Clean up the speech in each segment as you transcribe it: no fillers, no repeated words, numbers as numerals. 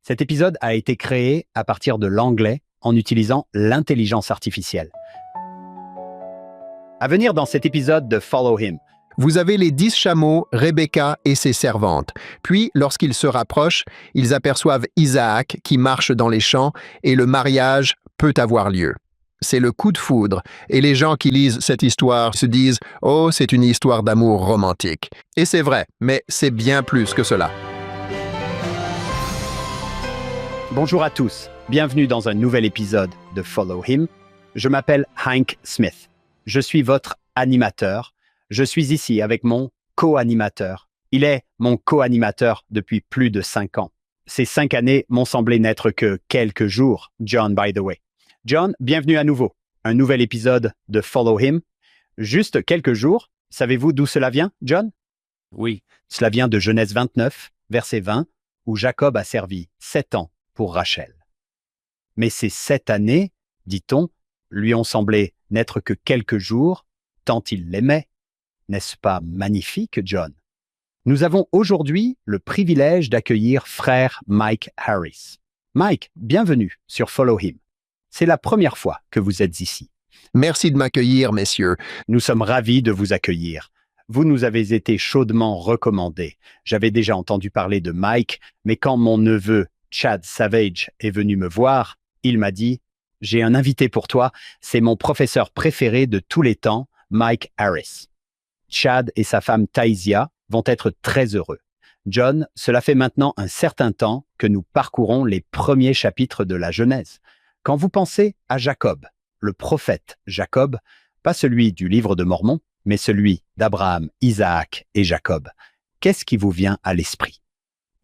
Cet épisode a été créé à partir de l'anglais en utilisant l'intelligence artificielle. À venir dans cet épisode de Follow Him. Vous avez les 10 chameaux, Rebecca et ses servantes. Puis, lorsqu'ils se rapprochent, ils aperçoivent Isaac qui marche dans les champs et le mariage peut avoir lieu. C'est le coup de foudre et les gens qui lisent cette histoire se disent « Oh, c'est une histoire d'amour romantique ». Et c'est vrai, mais c'est bien plus que cela. Bonjour à tous, bienvenue dans un nouvel épisode de Follow Him. Je m'appelle Hank Smith. Je suis votre animateur. Je suis ici avec mon co-animateur. Il est mon co-animateur depuis plus de 5 ans. Ces 5 années m'ont semblé n'être que quelques jours, John, by the way. John, bienvenue à nouveau. Un nouvel épisode de Follow Him. Juste quelques jours. Savez-vous d'où cela vient, John? Oui. Cela vient de Genèse 29, verset 20, où Jacob a servi 7 ans pour Rachel. Mais ces 7 années, dit-on, lui ont semblé n'être que quelques jours, tant il l'aimait. N'est-ce pas magnifique, John? Nous avons aujourd'hui le privilège d'accueillir frère Mike Harris. Mike, bienvenue sur Follow Him. C'est la première fois que vous êtes ici. Merci de m'accueillir, messieurs. Nous sommes ravis de vous accueillir. Vous nous avez été chaudement recommandés. J'avais déjà entendu parler de Mike, mais quand mon neveu Chad Savage est venu me voir, il m'a dit « J'ai un invité pour toi, c'est mon professeur préféré de tous les temps, Mike Harris. » Chad et sa femme Taïsia vont être très heureux. John, cela fait maintenant un certain temps que nous parcourons les premiers chapitres de la Genèse. Quand vous pensez à Jacob, le prophète Jacob, pas celui du livre de Mormon, mais celui d'Abraham, Isaac et Jacob, qu'est-ce qui vous vient à l'esprit?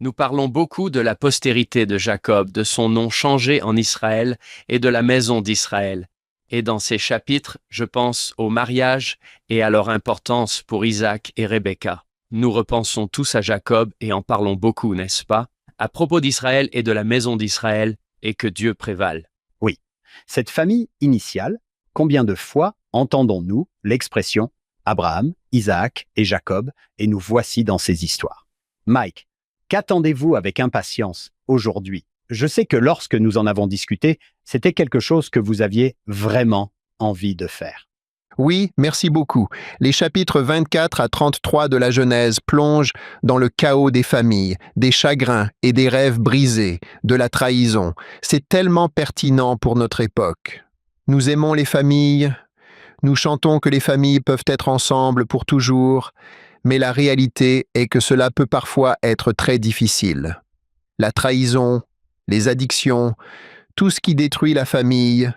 Nous parlons beaucoup de la postérité de Jacob, de son nom changé en Israël et de la maison d'Israël. Et dans ces chapitres, je pense au mariage et à leur importance pour Isaac et Rebecca. Nous repensons tous à Jacob et en parlons beaucoup, n'est-ce pas, à propos d'Israël et de la maison d'Israël, et que Dieu prévale. Oui, cette famille initiale, combien de fois entendons-nous l'expression Abraham, Isaac et Jacob, et nous voici dans ces histoires. Mike, qu'attendez-vous avec impatience aujourd'hui? Je sais que lorsque nous en avons discuté, c'était quelque chose que vous aviez vraiment envie de faire. Oui, merci beaucoup. Les chapitres 24 à 33 de la Genèse plongent dans le chaos des familles, des chagrins et des rêves brisés, de la trahison. C'est tellement pertinent pour notre époque. Nous aimons les familles, nous chantons que les familles peuvent être ensemble pour toujours, mais la réalité est que cela peut parfois être très difficile. La trahison, les addictions, tout ce qui détruit la famille,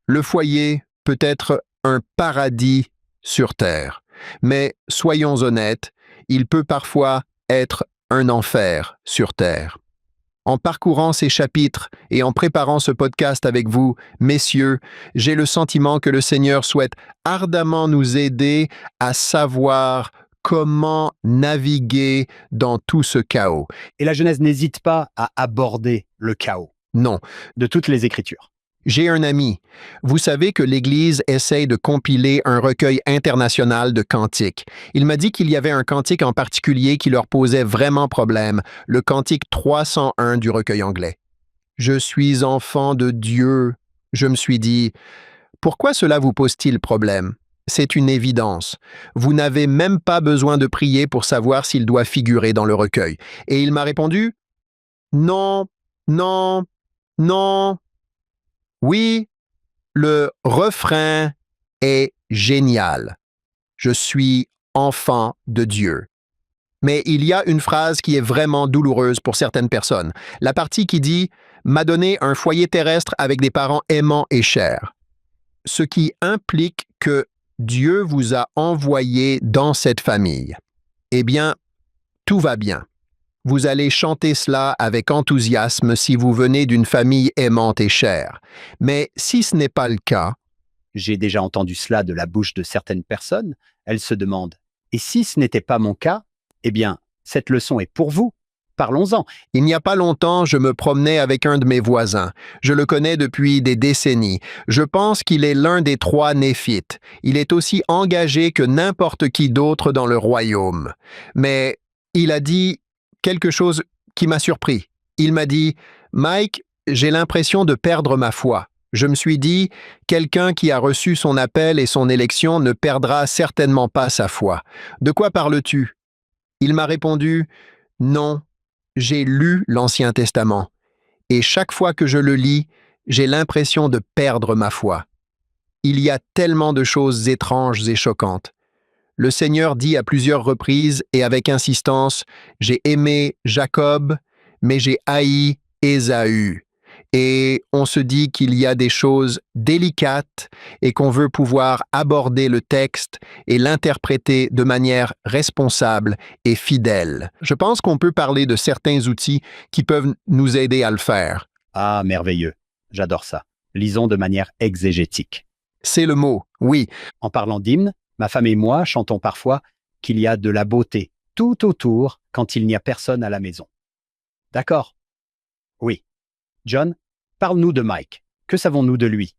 le foyer peut être un paradis sur terre. Mais soyons honnêtes, il peut parfois être un enfer sur terre. En parcourant ces chapitres et en préparant ce podcast avec vous, messieurs, j'ai le sentiment que le Seigneur souhaite ardemment nous aider à savoir comment naviguer dans tout ce chaos. Et la Genèse n'hésite pas à aborder le chaos. Non. De toutes les Écritures. J'ai un ami. Vous savez que l'Église essaye de compiler un recueil international de cantiques. Il m'a dit qu'il y avait un cantique en particulier qui leur posait vraiment problème, le cantique 301 du recueil anglais. Je suis enfant de Dieu. Je me suis dit, pourquoi cela vous pose-t-il problème? C'est une évidence. Vous n'avez même pas besoin de prier pour savoir s'il doit figurer dans le recueil. Et il m'a répondu, non, non, non. Oui, le refrain est génial. Je suis enfant de Dieu. Mais il y a une phrase qui est vraiment douloureuse pour certaines personnes. La partie qui dit « m'a donné un foyer terrestre avec des parents aimants et chers ». Ce qui implique que Dieu vous a envoyé dans cette famille. Eh bien, tout va bien. Vous allez chanter cela avec enthousiasme si vous venez d'une famille aimante et chère. Mais si ce n'est pas le cas, j'ai déjà entendu cela de la bouche de certaines personnes, elles se demandent « Et si ce n'était pas mon cas? Eh bien, cette leçon est pour vous. Parlons-en. » Il n'y a pas longtemps, je me promenais avec un de mes voisins. Je le connais depuis des décennies. Je pense qu'il est l'un des 3 Néphites. Il est aussi engagé que n'importe qui d'autre dans le royaume. Mais il a dit quelque chose qui m'a surpris. Il m'a dit Mike, j'ai l'impression de perdre ma foi. Je me suis dit, quelqu'un qui a reçu son appel et son élection ne perdra certainement pas sa foi. De quoi parles-tu? Il m'a répondu, non, j'ai lu l'Ancien Testament. Et chaque fois que je le lis, j'ai l'impression de perdre ma foi. Il y a tellement de choses étranges et choquantes. Le Seigneur dit à plusieurs reprises et avec insistance, « J'ai aimé Jacob, mais j'ai haï Ésaü. » Et on se dit qu'il y a des choses délicates et qu'on veut pouvoir aborder le texte et l'interpréter de manière responsable et fidèle. Je pense qu'on peut parler de certains outils qui peuvent nous aider à le faire. Ah, merveilleux. J'adore ça. Lisons de manière exégétique. C'est le mot, oui. En parlant d'hymne, ma femme et moi chantons parfois qu'il y a de la beauté tout autour quand il n'y a personne à la maison. D'accord? Oui. John, parle-nous de Mike. Que savons-nous de lui?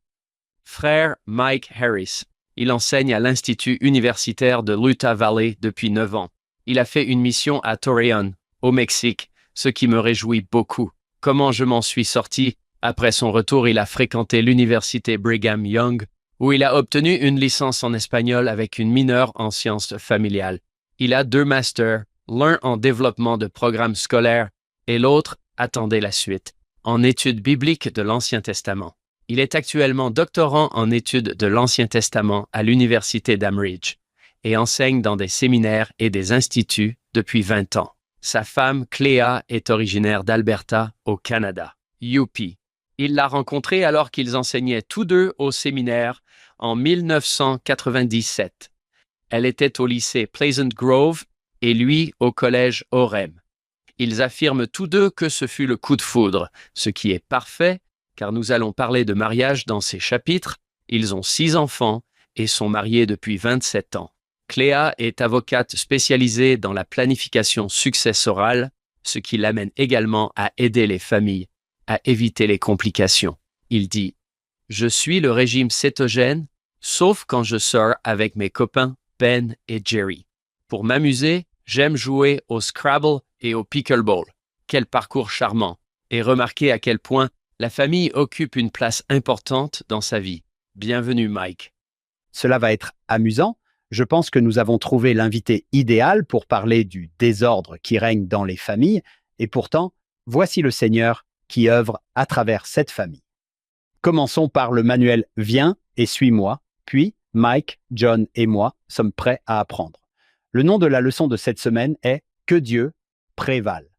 Frère Mike Harris. Il enseigne à l'Institut universitaire de l'Utah Valley depuis 9 ans. Il a fait une mission à Torreón, au Mexique, ce qui me réjouit beaucoup. Comment je m'en suis sorti? Après son retour, il a fréquenté l'université Brigham Young, où il a obtenu une licence en espagnol avec une mineure en sciences familiales. Il a 2 masters, l'un en développement de programmes scolaires et l'autre, attendez la suite, en études bibliques de l'Ancien Testament. Il est actuellement doctorant en études de l'Ancien Testament à l'université d'Amridge et enseigne dans des séminaires et des instituts depuis 20 ans. Sa femme, Cléa, est originaire d'Alberta, au Canada. Youpi. Il l'a rencontrée alors qu'ils enseignaient tous deux au séminaire en 1997. Elle était au lycée Pleasant Grove et lui au collège Orem. Ils affirment tous deux que ce fut le coup de foudre, ce qui est parfait, car nous allons parler de mariage dans ces chapitres. Ils ont 6 enfants et sont mariés depuis 27 ans. Cléa est avocate spécialisée dans la planification successorale, ce qui l'amène également à aider les familles à éviter les complications. Il dit « Je suis le régime cétogène, sauf quand je sors avec mes copains Ben et Jerry. Pour m'amuser, j'aime jouer au Scrabble et au Pickleball. Quel parcours charmant! Et remarquez à quel point la famille occupe une place importante dans sa vie. Bienvenue, Mike. » Cela va être amusant. Je pense que nous avons trouvé l'invité idéal pour parler du désordre qui règne dans les familles. Et pourtant, voici le Seigneur qui œuvre à travers cette famille. Commençons par le manuel « Viens et suis-moi », puis Mike, John et moi sommes prêts à apprendre. Le nom de la leçon de cette semaine est « Que Dieu prévale ».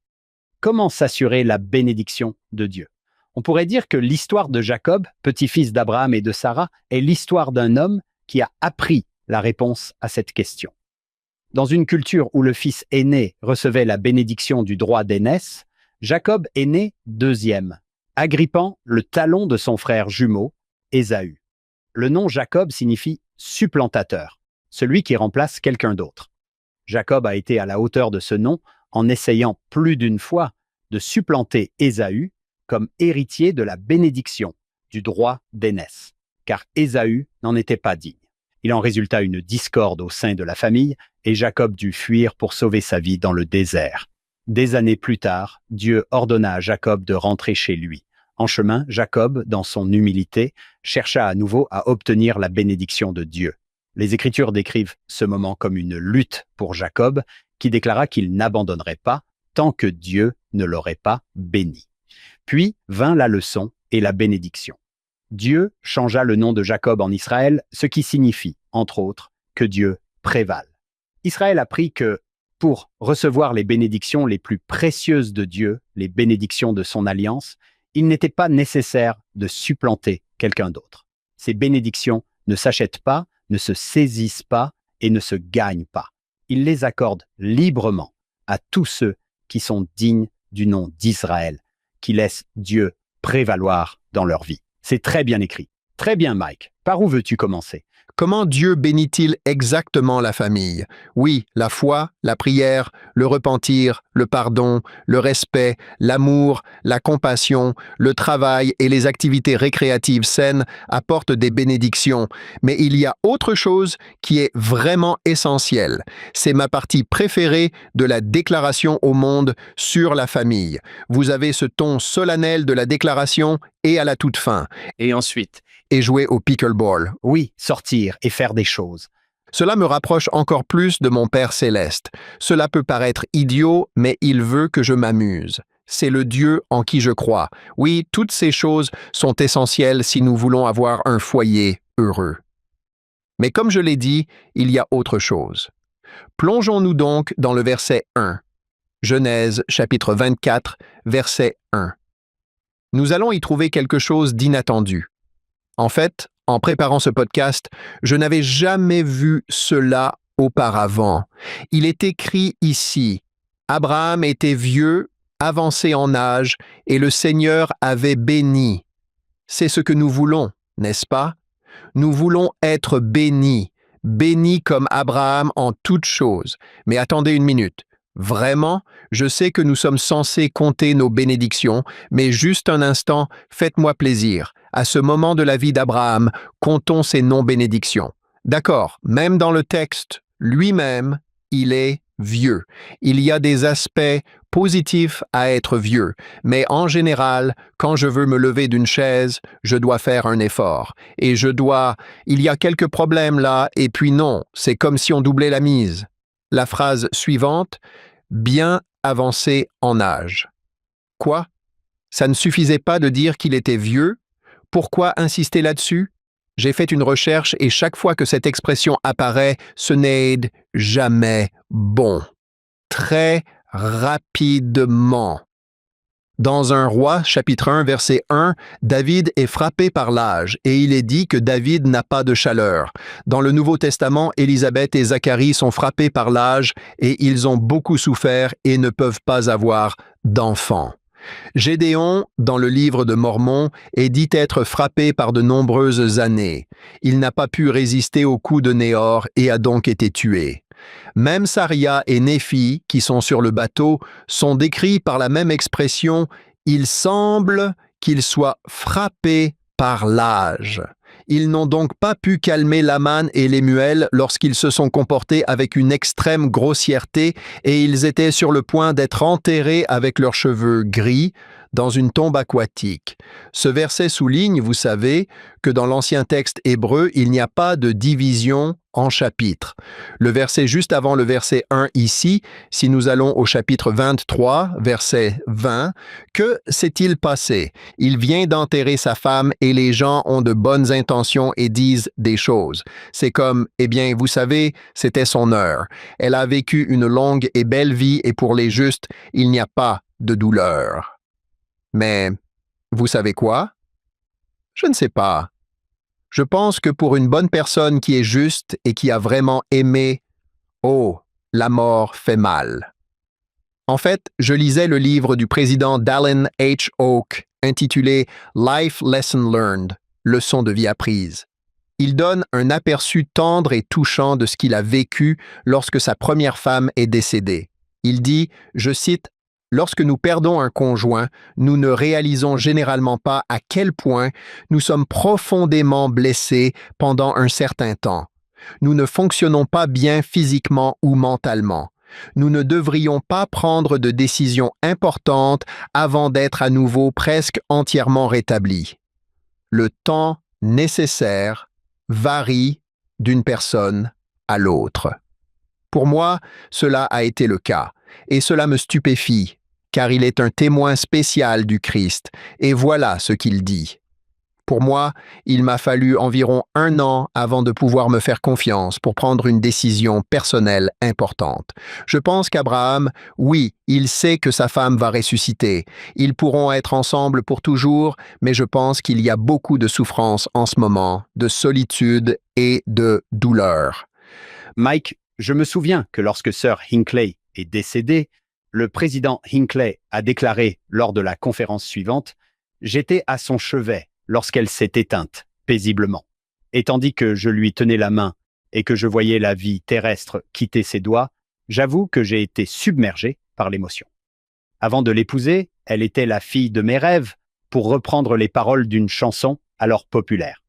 Comment s'assurer la bénédiction de Dieu? On pourrait dire que l'histoire de Jacob, petit-fils d'Abraham et de Sarah, est l'histoire d'un homme qui a appris la réponse à cette question. Dans une culture où le fils aîné recevait la bénédiction du droit d'aînesse, Jacob est né deuxième, agrippant le talon de son frère jumeau, Ésaü. Le nom Jacob signifie supplantateur, celui qui remplace quelqu'un d'autre. Jacob a été à la hauteur de ce nom en essayant plus d'une fois de supplanter Ésaü comme héritier de la bénédiction du droit d'aînesse, car Ésaü n'en était pas digne. Il en résulta une discorde au sein de la famille et Jacob dut fuir pour sauver sa vie dans le désert. Des années plus tard, Dieu ordonna à Jacob de rentrer chez lui. En chemin, Jacob, dans son humilité, chercha à nouveau à obtenir la bénédiction de Dieu. Les Écritures décrivent ce moment comme une lutte pour Jacob, qui déclara qu'il n'abandonnerait pas tant que Dieu ne l'aurait pas béni. Puis vint la leçon et la bénédiction. Dieu changea le nom de Jacob en Israël, ce qui signifie, entre autres, que Dieu prévale. Israël apprit que, pour recevoir les bénédictions les plus précieuses de Dieu, les bénédictions de son alliance, il n'était pas nécessaire de supplanter quelqu'un d'autre. Ces bénédictions ne s'achètent pas, ne se saisissent pas et ne se gagnent pas. Il les accorde librement à tous ceux qui sont dignes du nom d'Israël, qui laissent Dieu prévaloir dans leur vie. C'est très bien écrit. Très bien, Mike. Par où veux-tu commencer? Comment Dieu bénit-il exactement la famille? Oui, la foi, la prière, le repentir, le pardon, le respect, l'amour, la compassion, le travail et les activités récréatives saines apportent des bénédictions. Mais il y a autre chose qui est vraiment essentielle. C'est ma partie préférée de la déclaration au monde sur la famille. Vous avez ce ton solennel de la déclaration et à la toute fin. Et ensuite, Et jouer au pickleball. Oui, sortir et faire des choses. Cela me rapproche encore plus de mon Père céleste. Cela peut paraître idiot, mais il veut que je m'amuse. C'est le Dieu en qui je crois. Oui, toutes ces choses sont essentielles si nous voulons avoir un foyer heureux. Mais comme je l'ai dit, il y a autre chose. Plongeons-nous donc dans le verset 1. Genèse chapitre 24, verset 1. Nous allons y trouver quelque chose d'inattendu. En fait, en préparant ce podcast, je n'avais jamais vu cela auparavant. Il est écrit ici, Abraham était vieux, avancé en âge, et le Seigneur avait béni. C'est ce que nous voulons, n'est-ce pas? Nous voulons être bénis, bénis comme Abraham en toutes choses. Mais attendez une minute. Vraiment, je sais que nous sommes censés compter nos bénédictions, mais juste un instant, faites-moi plaisir. À ce moment de la vie d'Abraham, comptons ses non-bénédictions. D'accord, même dans le texte, lui-même, il est vieux. Il y a des aspects positifs à être vieux, mais en général, quand je veux me lever d'une chaise, je dois faire un effort. Et il y a quelques problèmes là, et puis non, c'est comme si on doublait la mise. La phrase suivante, bien avancé en âge. Quoi? Ça ne suffisait pas de dire qu'il était vieux? Pourquoi insister là-dessus? J'ai fait une recherche et chaque fois que cette expression apparaît, ce n'est jamais bon. Très rapidement. Dans 1 Roi, chapitre 1, verset 1, David est frappé par l'âge et il est dit que David n'a pas de chaleur. Dans le Nouveau Testament, Élisabeth et Zacharie sont frappés par l'âge et ils ont beaucoup souffert et ne peuvent pas avoir d'enfants. Gédéon, dans le livre de Mormon, est dit être frappé par de nombreuses années. Il n'a pas pu résister au coup de Néor et a donc été tué. Même Saria et Néphi, qui sont sur le bateau, sont décrits par la même expression « il semble qu'ils soient frappés par l'âge ». Ils n'ont donc pas pu calmer Laman et Lémuel lorsqu'ils se sont comportés avec une extrême grossièreté et ils étaient sur le point d'être enterrés avec leurs cheveux gris dans une tombe aquatique. Ce verset souligne, vous savez, que dans l'ancien texte hébreu, il n'y a pas de division en chapitres. Le verset juste avant le verset 1 ici, si nous allons au chapitre 23, verset 20, que s'est-il passé? Il vient d'enterrer sa femme et les gens ont de bonnes intentions et disent des choses. C'est comme, eh bien, vous savez, c'était son heure. Elle a vécu une longue et belle vie et pour les justes, il n'y a pas de douleur. Mais, vous savez quoi? Je ne sais pas. Je pense que pour une bonne personne qui est juste et qui a vraiment aimé, oh, la mort fait mal. En fait, je lisais le livre du président Dallin H. Oak intitulé Life Lesson Learned, leçon de vie apprise. Il donne un aperçu tendre et touchant de ce qu'il a vécu lorsque sa première femme est décédée. Il dit, je cite, lorsque nous perdons un conjoint, nous ne réalisons généralement pas à quel point nous sommes profondément blessés pendant un certain temps. Nous ne fonctionnons pas bien physiquement ou mentalement. Nous ne devrions pas prendre de décisions importantes avant d'être à nouveau presque entièrement rétablis. Le temps nécessaire varie d'une personne à l'autre. Pour moi, cela a été le cas, et cela me stupéfie, car il est un témoin spécial du Christ, et voilà ce qu'il dit. Pour moi, il m'a fallu environ 1 an avant de pouvoir me faire confiance pour prendre une décision personnelle importante. Je pense qu'Abraham, oui, il sait que sa femme va ressusciter. Ils pourront être ensemble pour toujours, mais je pense qu'il y a beaucoup de souffrance en ce moment, de solitude et de douleur. Mike, je me souviens que lorsque Sir Hinckley est décédé, le président Hinckley a déclaré lors de la conférence suivante « J'étais à son chevet lorsqu'elle s'est éteinte, paisiblement. » Et tandis que je lui tenais la main et que je voyais la vie terrestre quitter ses doigts, j'avoue que j'ai été submergé par l'émotion. Avant de l'épouser, elle était la fille de mes rêves, pour reprendre les paroles d'une chanson alors populaire.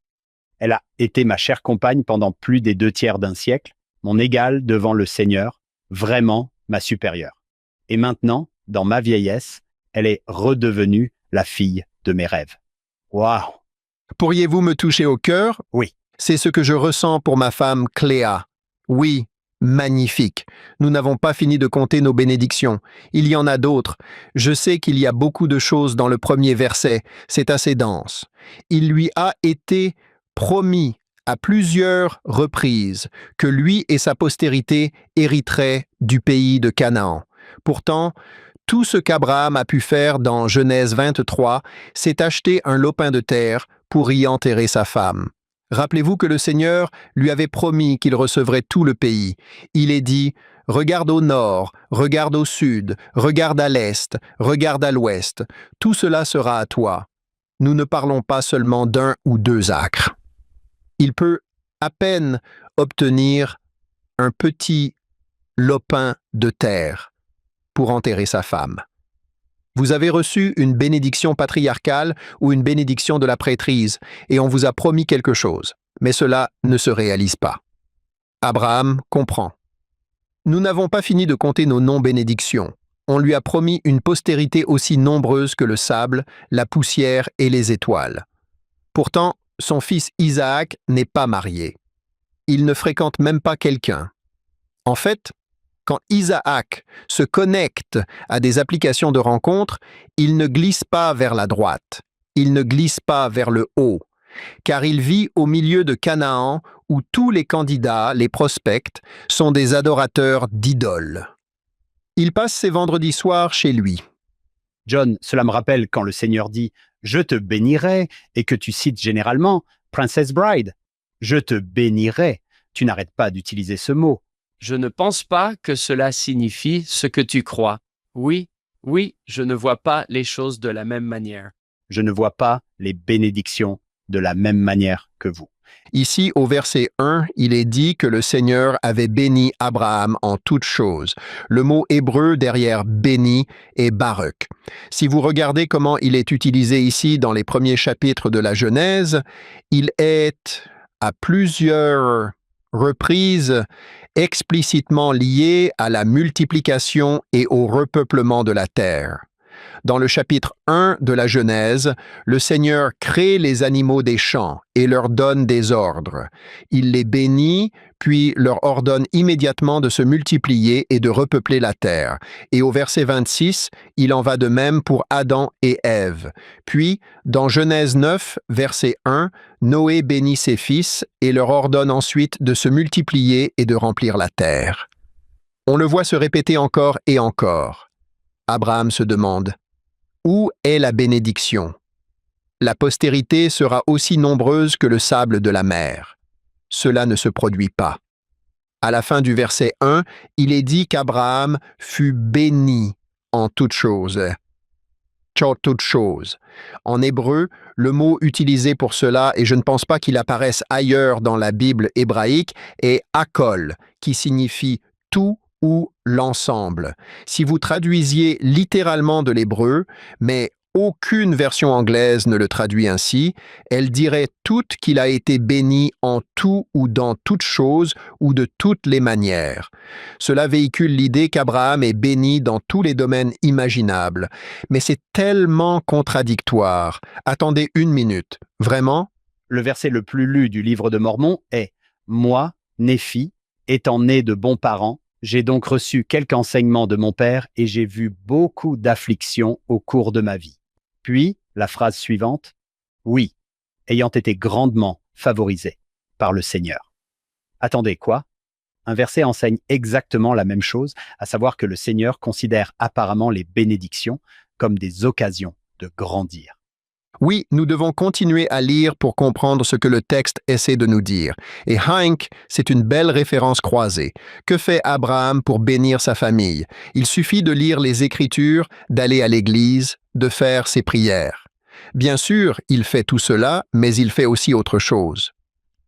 Elle a été ma chère compagne pendant plus des 2/3 d'un siècle, mon égale devant le Seigneur, vraiment ma supérieure. Et maintenant, dans ma vieillesse, elle est redevenue la fille de mes rêves. Waouh! Pourriez-vous me toucher au cœur? Oui. C'est ce que je ressens pour ma femme Cléa. Oui, magnifique. Nous n'avons pas fini de compter nos bénédictions. Il y en a d'autres. Je sais qu'il y a beaucoup de choses dans le premier verset. C'est assez dense. Il lui a été promis à plusieurs reprises que lui et sa postérité hériteraient du pays de Canaan. Pourtant, tout ce qu'Abraham a pu faire dans Genèse 23, c'est acheter un lopin de terre pour y enterrer sa femme. Rappelez-vous que le Seigneur lui avait promis qu'il recevrait tout le pays. Il est dit « Regarde au nord, regarde au sud, regarde à l'est, regarde à l'ouest. Tout cela sera à toi. » Nous ne parlons pas seulement d'1 ou 2 acres. Il peut à peine obtenir un petit lopin de terre pour enterrer sa femme. Vous avez reçu une bénédiction patriarcale ou une bénédiction de la prêtrise, et on vous a promis quelque chose, mais cela ne se réalise pas. Abraham comprend. Nous n'avons pas fini de compter nos non-bénédictions. On lui a promis une postérité aussi nombreuse que le sable, la poussière et les étoiles. Pourtant, son fils Isaac n'est pas marié. Il ne fréquente même pas quelqu'un. En fait, quand Isaac se connecte à des applications de rencontre, il ne glisse pas vers la droite, il ne glisse pas vers le haut, car il vit au milieu de Canaan où tous les candidats, les prospects, sont des adorateurs d'idoles. Il passe ses vendredis soirs chez lui. John, cela me rappelle quand le Seigneur dit « Je te bénirai » et que tu cites généralement « Princess Bride ». Je te bénirai. Tu n'arrêtes pas d'utiliser ce mot. Je ne pense pas que cela signifie ce que tu crois. Oui, je ne vois pas les choses de la même manière. Je ne vois pas les bénédictions de la même manière que vous. Ici, au verset 1, il est dit que le Seigneur avait béni Abraham en toutes choses. Le mot hébreu derrière « béni » est « barak ». Si vous regardez comment il est utilisé ici dans les premiers chapitres de la Genèse, il est à plusieurs reprises explicitement lié à la multiplication et au repeuplement de la terre. Dans le chapitre 1 de la Genèse, le Seigneur crée les animaux des champs et leur donne des ordres. Il les bénit, puis leur ordonne immédiatement de se multiplier et de repeupler la terre. Et au verset 26, il en va de même pour Adam et Ève. Puis, dans Genèse 9, verset 1, Noé bénit ses fils et leur ordonne ensuite de se multiplier et de remplir la terre. On le voit se répéter encore et encore. Abraham se demande: où est la bénédiction? La postérité sera aussi nombreuse que le sable de la mer. Cela ne se produit pas. À la fin du verset 1, il est dit qu'Abraham fut béni en toutes choses. Toutes choses. En hébreu, le mot utilisé pour cela, et je ne pense pas qu'il apparaisse ailleurs dans la Bible hébraïque, est akol, qui signifie tout ou l'ensemble. Si vous traduisiez littéralement de l'hébreu, mais aucune version anglaise ne le traduit ainsi, elle dirait toute qu'il a été béni en tout ou dans toute chose ou de toutes les manières. Cela véhicule l'idée qu'Abraham est béni dans tous les domaines imaginables. Mais c'est tellement contradictoire. Attendez une minute. Vraiment? Le verset le plus lu du livre de Mormon est « Moi, Néphi, étant né de bons parents, j'ai donc reçu quelque enseignement de mon père et j'ai vu beaucoup d'afflictions au cours de ma vie. » Puis, la phrase suivante, « Oui, ayant été grandement favorisé par le Seigneur. » Attendez, quoi? Un verset enseigne exactement la même chose, à savoir que le Seigneur considère apparemment les bénédictions comme des occasions de grandir. Oui, nous devons continuer à lire pour comprendre ce que le texte essaie de nous dire. Et Hank, c'est une belle référence croisée. Que fait Abraham pour bénir sa famille? Il suffit de lire les Écritures, d'aller à l'église, de faire ses prières. Bien sûr, il fait tout cela, mais il fait aussi autre chose.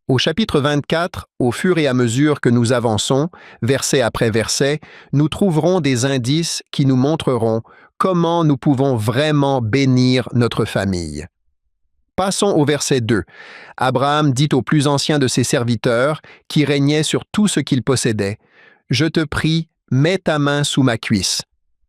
Au chapitre 24, au fur et à mesure que nous avançons, verset après verset, nous trouverons des indices qui nous montreront comment nous pouvons vraiment bénir notre famille. Passons au verset 2. Abraham dit au plus ancien de ses serviteurs, qui régnait sur tout ce qu'il possédait, « Je te prie, mets ta main sous ma cuisse. »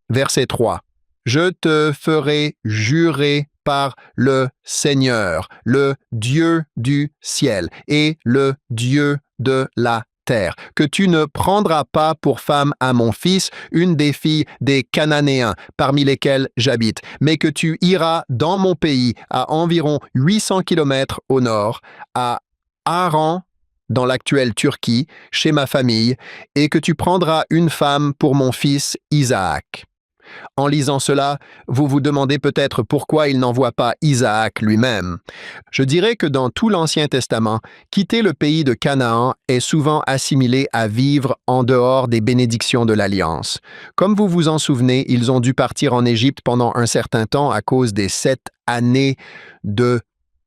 Verset 3. « Je te ferai jurer par le Seigneur, le Dieu du ciel et le Dieu de la terre, que tu ne prendras pas pour femme à mon fils une des filles des Cananéens parmi lesquels j'habite, mais que tu iras dans mon pays à environ 800 kilomètres au nord, à Haran, dans l'actuelle Turquie, chez ma famille, et que tu prendras une femme pour mon fils Isaac. » En lisant cela, vous vous demandez peut-être pourquoi il n'envoie pas Isaac lui-même. Je dirais que dans tout l'Ancien Testament, quitter le pays de Canaan est souvent assimilé à vivre en dehors des bénédictions de l'Alliance. Comme vous vous en souvenez, ils ont dû partir en Égypte pendant un certain temps à cause des 7 années de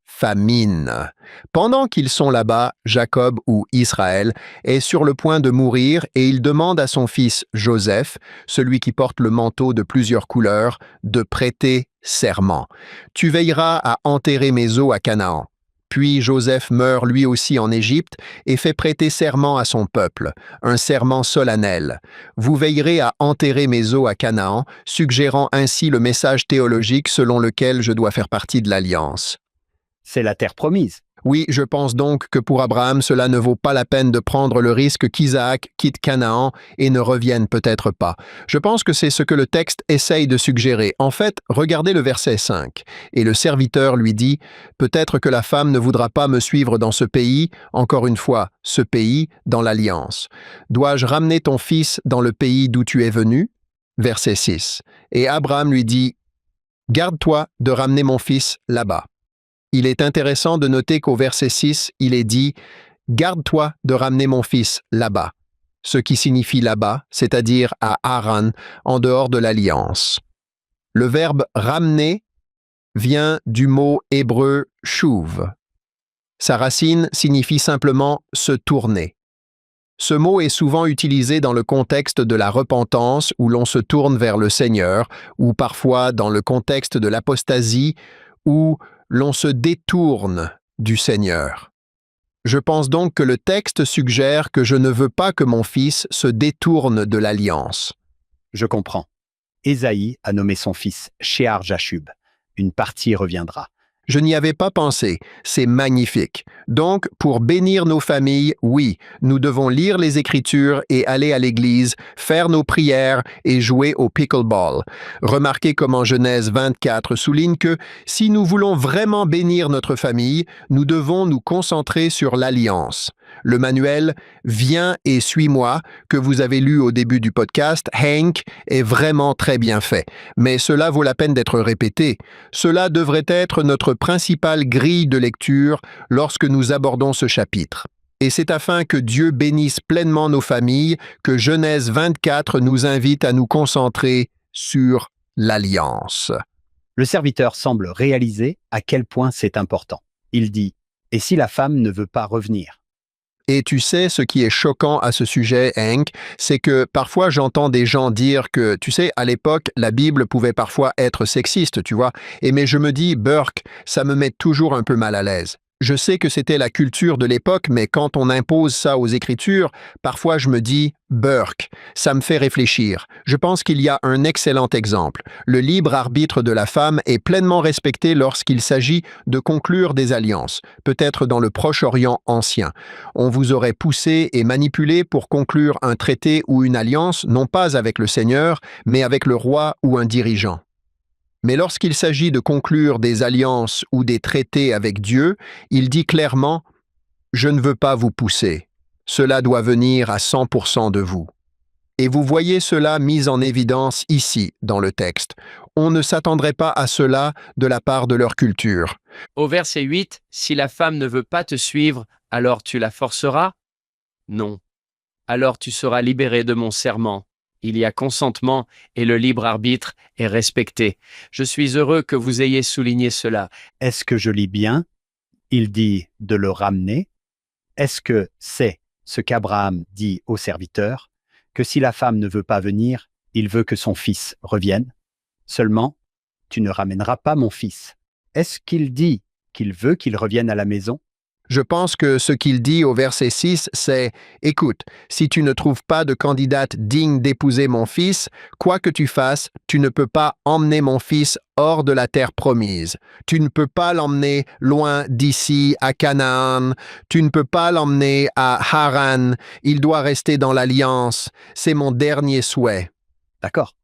famine. Pendant qu'ils sont là-bas, Jacob ou Israël est sur le point de mourir et il demande à son fils Joseph, celui qui porte le manteau de plusieurs couleurs, de prêter serment. « Tu veilleras à enterrer mes os à Canaan. » Puis Joseph meurt lui aussi en Égypte et fait prêter serment à son peuple, un serment solennel. « Vous veillerez à enterrer mes os à Canaan », suggérant ainsi le message théologique selon lequel je dois faire partie de l'Alliance. C'est la terre promise. Oui, je pense donc que pour Abraham, cela ne vaut pas la peine de prendre le risque qu'Isaac quitte Canaan et ne revienne peut-être pas. Je pense que c'est ce que le texte essaye de suggérer. En fait, regardez le verset 5. « Et le serviteur lui dit, « Peut-être que la femme ne voudra pas me suivre dans ce pays, encore une fois, ce pays, dans l'Alliance. Dois-je ramener ton fils dans le pays d'où tu es venu ?» Verset 6. Et Abraham lui dit, « Garde-toi de ramener mon fils là-bas. » Il est intéressant de noter qu'au verset 6, il est dit « Garde-toi de ramener mon fils là-bas », ce qui signifie là-bas, c'est-à-dire à Haran, en dehors de l'Alliance. Le verbe « ramener » vient du mot hébreu « shuv ». Sa racine signifie simplement « se tourner ». Ce mot est souvent utilisé dans le contexte de la repentance où l'on se tourne vers le Seigneur, ou parfois dans le contexte de l'apostasie où l'on se détourne du Seigneur. Je pense donc que le texte suggère que je ne veux pas que mon fils se détourne de l'Alliance. Je comprends. Ésaïe a nommé son fils Shear-Jashub. Une partie reviendra. Je n'y avais pas pensé, c'est magnifique. Donc, pour bénir nos familles, oui, nous devons lire les Écritures et aller à l'église, faire nos prières et jouer au pickleball. Remarquez comment Genèse 24 souligne que si nous voulons vraiment bénir notre famille, nous devons nous concentrer sur l'alliance. Le manuel « Viens et suis-moi » que vous avez lu au début du podcast, Hank, est vraiment très bien fait. Mais cela vaut la peine d'être répété. Cela devrait être notre principale grille de lecture lorsque nous abordons ce chapitre. Et c'est afin que Dieu bénisse pleinement nos familles que Genèse 24 nous invite à nous concentrer sur l'alliance. Le serviteur semble réaliser à quel point c'est important. Il dit « Et si la femme ne veut pas revenir ?» Et tu sais, ce qui est choquant à ce sujet, Hank, c'est que parfois j'entends des gens dire que, tu sais, à l'époque, la Bible pouvait parfois être sexiste, tu vois. Mais je me dis, Burke, ça me met toujours un peu mal à l'aise. Je sais que c'était la culture de l'époque, mais quand on impose ça aux Écritures, parfois je me dis « Burke ». Ça me fait réfléchir. Je pense qu'il y a un excellent exemple. Le libre arbitre de la femme est pleinement respecté lorsqu'il s'agit de conclure des alliances, peut-être dans le Proche-Orient ancien. On vous aurait poussé et manipulé pour conclure un traité ou une alliance, non pas avec le Seigneur, mais avec le roi ou un dirigeant. Mais lorsqu'il s'agit de conclure des alliances ou des traités avec Dieu, il dit clairement « Je ne veux pas vous pousser. Cela doit venir à 100% de vous. » Et vous voyez cela mis en évidence ici, dans le texte. On ne s'attendrait pas à cela de la part de leur culture. Au verset 8, « Si la femme ne veut pas te suivre, alors tu la forceras ? Non. Alors tu seras libéré de mon serment. » Il y a consentement et le libre arbitre est respecté. Je suis heureux que vous ayez souligné cela. Est-ce que je lis bien? Il dit de le ramener. Est-ce que c'est ce qu'Abraham dit au serviteur, que si la femme ne veut pas venir, il veut que son fils revienne? Seulement, tu ne ramèneras pas mon fils. Est-ce qu'il dit qu'il veut qu'il revienne à la maison? Je pense que ce qu'il dit au verset 6, c'est « Écoute, si tu ne trouves pas de candidate digne d'épouser mon fils, quoi que tu fasses, tu ne peux pas emmener mon fils hors de la terre promise. Tu ne peux pas l'emmener loin d'ici, à Canaan. Tu ne peux pas l'emmener à Haran. Il doit rester dans l'alliance. C'est mon dernier souhait. » D'accord.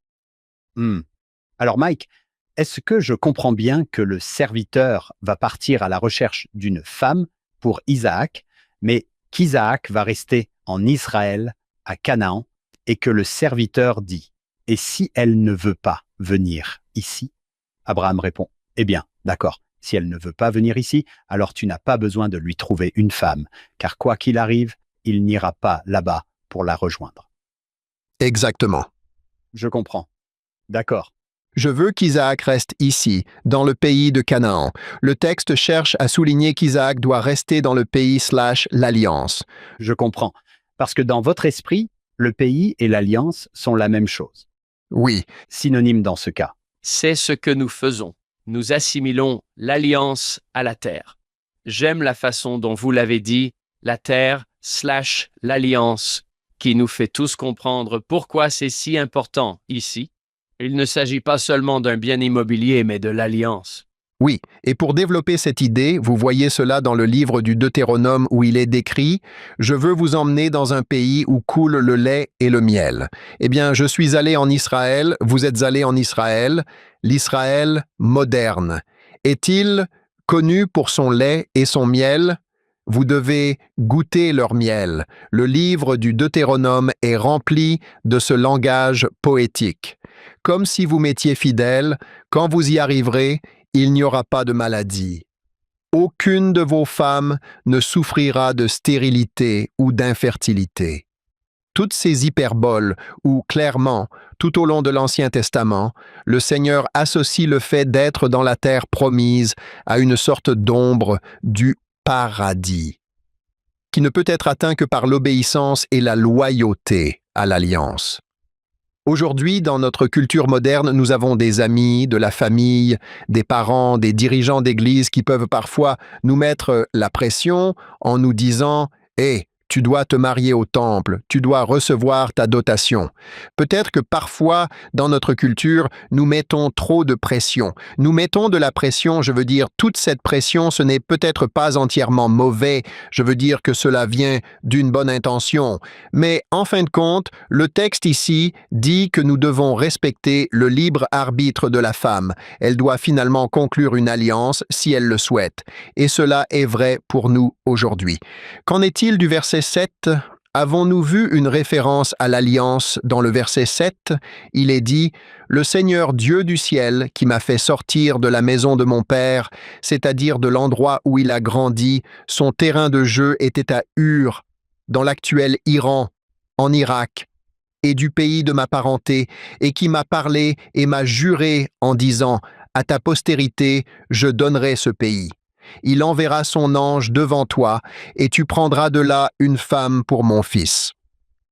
Alors Mike, est-ce que je comprends bien que le serviteur va partir à la recherche d'une femme pour Isaac, mais qu'Isaac va rester en Israël, à Canaan, et que le serviteur dit « Et si elle ne veut pas venir ici ?» Abraham répond « Eh bien, d'accord, si elle ne veut pas venir ici, alors tu n'as pas besoin de lui trouver une femme, car quoi qu'il arrive, il n'ira pas là-bas pour la rejoindre. » Exactement. Je comprends. D'accord. Je veux qu'Isaac reste ici, dans le pays de Canaan. Le texte cherche à souligner qu'Isaac doit rester dans le pays / l'alliance. Je comprends. Parce que dans votre esprit, le pays et l'alliance sont la même chose. Oui, Synonyme dans ce cas. C'est ce que nous faisons. Nous assimilons l'alliance à la terre. J'aime la façon dont vous l'avez dit, la terre / l'alliance, qui nous fait tous comprendre pourquoi c'est si important ici. Il ne s'agit pas seulement d'un bien immobilier, mais de l'alliance. oui. Et pour développer cette idée, vous voyez cela dans le livre du Deutéronome où il est décrit « Je veux vous emmener dans un pays où coule le lait et le miel. » Eh bien, je suis allé en Israël, vous êtes allé en Israël, l'Israël moderne. Est-il connu pour son lait et son miel? Vous devez goûter leur miel. Le livre du Deutéronome est rempli de ce langage poétique. Comme si vous m'étiez fidèle, quand vous y arriverez, il n'y aura pas de maladie. Aucune de vos femmes ne souffrira de stérilité ou d'infertilité. Toutes ces hyperboles où, clairement, tout au long de l'Ancien Testament, le Seigneur associe le fait d'être dans la terre promise à une sorte d'ombre du paradis, qui ne peut être atteint que par l'obéissance et la loyauté à l'alliance. Aujourd'hui, dans notre culture moderne, nous avons des amis, de la famille, des parents, des dirigeants d'église qui peuvent parfois nous mettre la pression en nous disant « Hé, tu dois te marier au temple, tu dois recevoir ta dotation. » Peut-être que parfois, dans notre culture, nous mettons trop de pression. Nous mettons de la pression, je veux dire, toute cette pression, ce n'est peut-être pas entièrement mauvais, je veux dire que cela vient d'une bonne intention. Mais en fin de compte, le texte ici dit que nous devons respecter le libre arbitre de la femme. Elle doit finalement conclure une alliance si elle le souhaite. Et cela est vrai pour nous aujourd'hui. Qu'en est-il du verset 7? Avons-nous vu une référence à l'alliance dans le verset 7? Il est dit « Le Seigneur Dieu du ciel qui m'a fait sortir de la maison de mon père, c'est-à-dire de l'endroit où il a grandi, son terrain de jeu était à Ur, dans l'actuel Iran, en Irak, et du pays de ma parenté, et qui m'a parlé et m'a juré en disant « À ta postérité, je donnerai ce pays. » Il enverra son ange devant toi, et tu prendras de là une femme pour mon fils.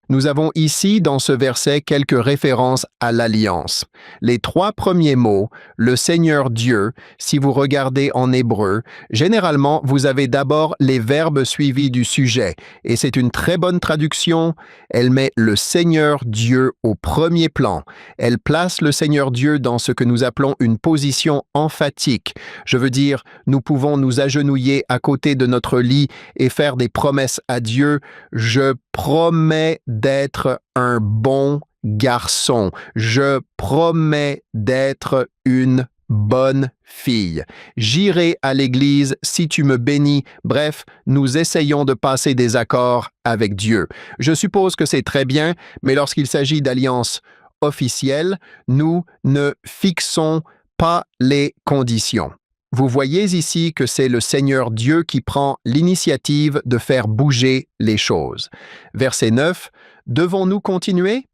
Nous avons ici, dans ce verset, quelques références à l'alliance. Les 3 premiers mots, le Seigneur Dieu, si vous regardez en hébreu, généralement, vous avez d'abord les verbes suivis du sujet, et c'est une très bonne traduction. Elle met le Seigneur Dieu au premier plan. Elle place le Seigneur Dieu dans ce que nous appelons une position emphatique. Je veux dire, nous pouvons nous agenouiller à côté de notre lit et faire des promesses à Dieu. Je promets d'être un bon garçon. Je promets d'être une bonne fille. J'irai à l'église si tu me bénis. Bref, nous essayons de passer des accords avec Dieu. Je suppose que c'est très bien, mais lorsqu'il s'agit d'alliances officielles, nous ne fixons pas les conditions. Vous voyez ici que c'est le Seigneur Dieu qui prend l'initiative de faire bouger les choses. Verset 9, devons-nous continuer?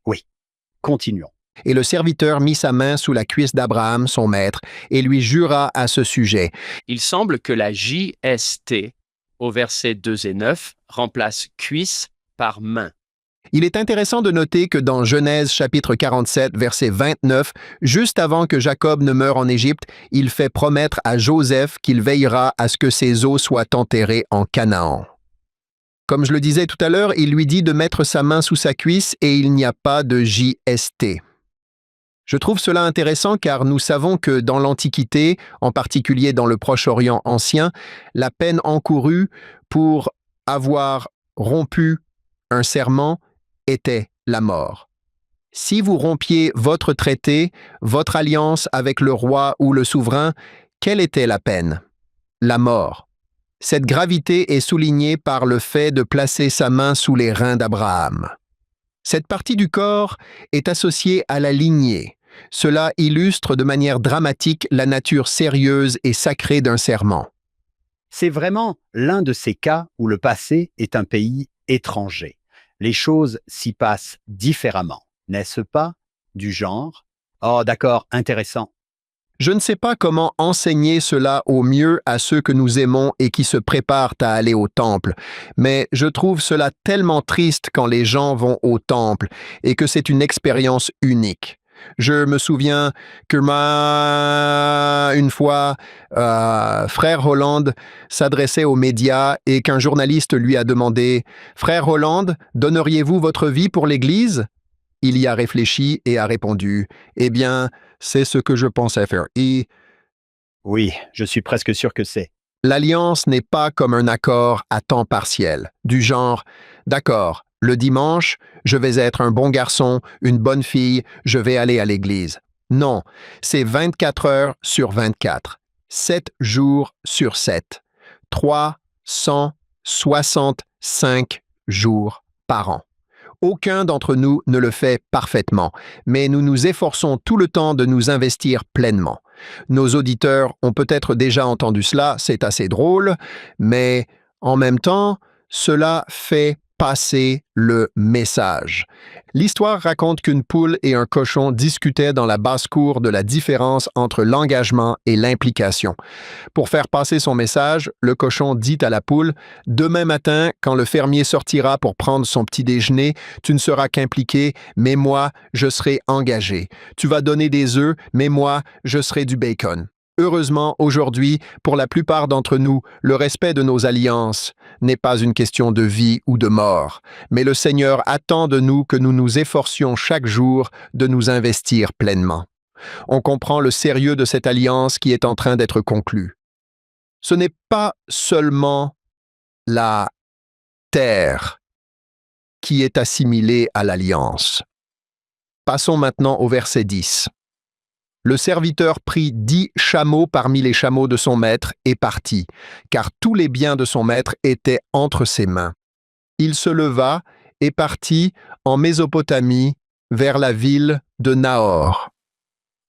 Oui, continuons. Et le serviteur mit sa main sous la cuisse d'Abraham, son maître, et lui jura à ce sujet. Il semble que la JST au verset 2 et 9, remplace cuisse par main. Il est intéressant de noter que dans Genèse chapitre 47, verset 29, juste avant que Jacob ne meure en Égypte, il fait promettre à Joseph qu'il veillera à ce que ses os soient enterrés en Canaan. Comme je le disais tout à l'heure, il lui dit de mettre sa main sous sa cuisse et il n'y a pas de JST. Je trouve cela intéressant car nous savons que dans l'Antiquité, en particulier dans le Proche-Orient ancien, la peine encourue pour avoir rompu un serment était la mort. Si vous rompiez votre traité, votre alliance avec le roi ou le souverain, quelle était la peine? La mort. Cette gravité est soulignée par le fait de placer sa main sous les reins d'Abraham. Cette partie du corps est associée à la lignée. Cela illustre de manière dramatique la nature sérieuse et sacrée d'un serment. C'est vraiment l'un de ces cas où le passé est un pays étranger. Les choses s'y passent différemment, n'est-ce pas? Du genre, oh d'accord, intéressant. Je ne sais pas comment enseigner cela au mieux à ceux que nous aimons et qui se préparent à aller au temple, mais je trouve cela tellement triste quand les gens vont au temple et que c'est une expérience unique. Je me souviens que une fois, Frère Hollande s'adressait aux médias et qu'un journaliste lui a demandé « Frère Hollande, donneriez-vous votre vie pour l'Église ?» Il y a réfléchi et a répondu « Eh bien, c'est ce que je pensais faire. » Oui, je suis presque sûr que c'est. L'alliance n'est pas comme un accord à temps partiel, du genre « D'accord, le dimanche, je vais être un bon garçon, une bonne fille, je vais aller à l'église. » Non, c'est 24 heures sur 24, 7 jours sur 7, 365 jours par an. Aucun d'entre nous ne le fait parfaitement, mais nous nous efforçons tout le temps de nous investir pleinement. Nos auditeurs ont peut-être déjà entendu cela, c'est assez drôle, mais en même temps, cela fait passer le message. L'histoire raconte qu'une poule et un cochon discutaient dans la basse-cour de la différence entre l'engagement et l'implication. Pour faire passer son message, le cochon dit à la poule « Demain matin, quand le fermier sortira pour prendre son petit déjeuner, tu ne seras qu'impliqué, mais moi, je serai engagé. Tu vas donner des œufs, mais moi, je serai du bacon. » Heureusement, aujourd'hui, pour la plupart d'entre nous, le respect de nos alliances n'est pas une question de vie ou de mort, mais le Seigneur attend de nous que nous nous efforcions chaque jour de nous investir pleinement. On comprend le sérieux de cette alliance qui est en train d'être conclue. Ce n'est pas seulement la terre qui est assimilée à l'alliance. Passons maintenant au verset 10. Le serviteur prit 10 chameaux parmi les chameaux de son maître et partit, car tous les biens de son maître étaient entre ses mains. Il se leva et partit en Mésopotamie vers la ville de Nahor.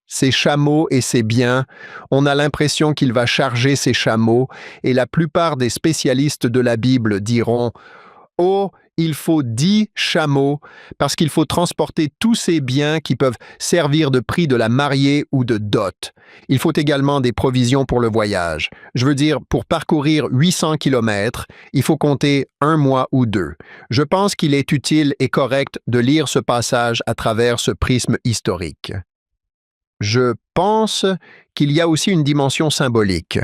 Ses chameaux et ses biens, on a l'impression qu'il va charger ses chameaux, et la plupart des spécialistes de la Bible diront « Oh, il faut 10 chameaux parce qu'il faut transporter tous ces biens qui peuvent servir de prix de la mariée ou de dot. Il faut également des provisions pour le voyage. Je veux dire, pour parcourir 800 kilomètres, il faut compter 1 mois ou 2. Je pense qu'il est utile et correct de lire ce passage à travers ce prisme historique. Je pense qu'il y a aussi une dimension symbolique.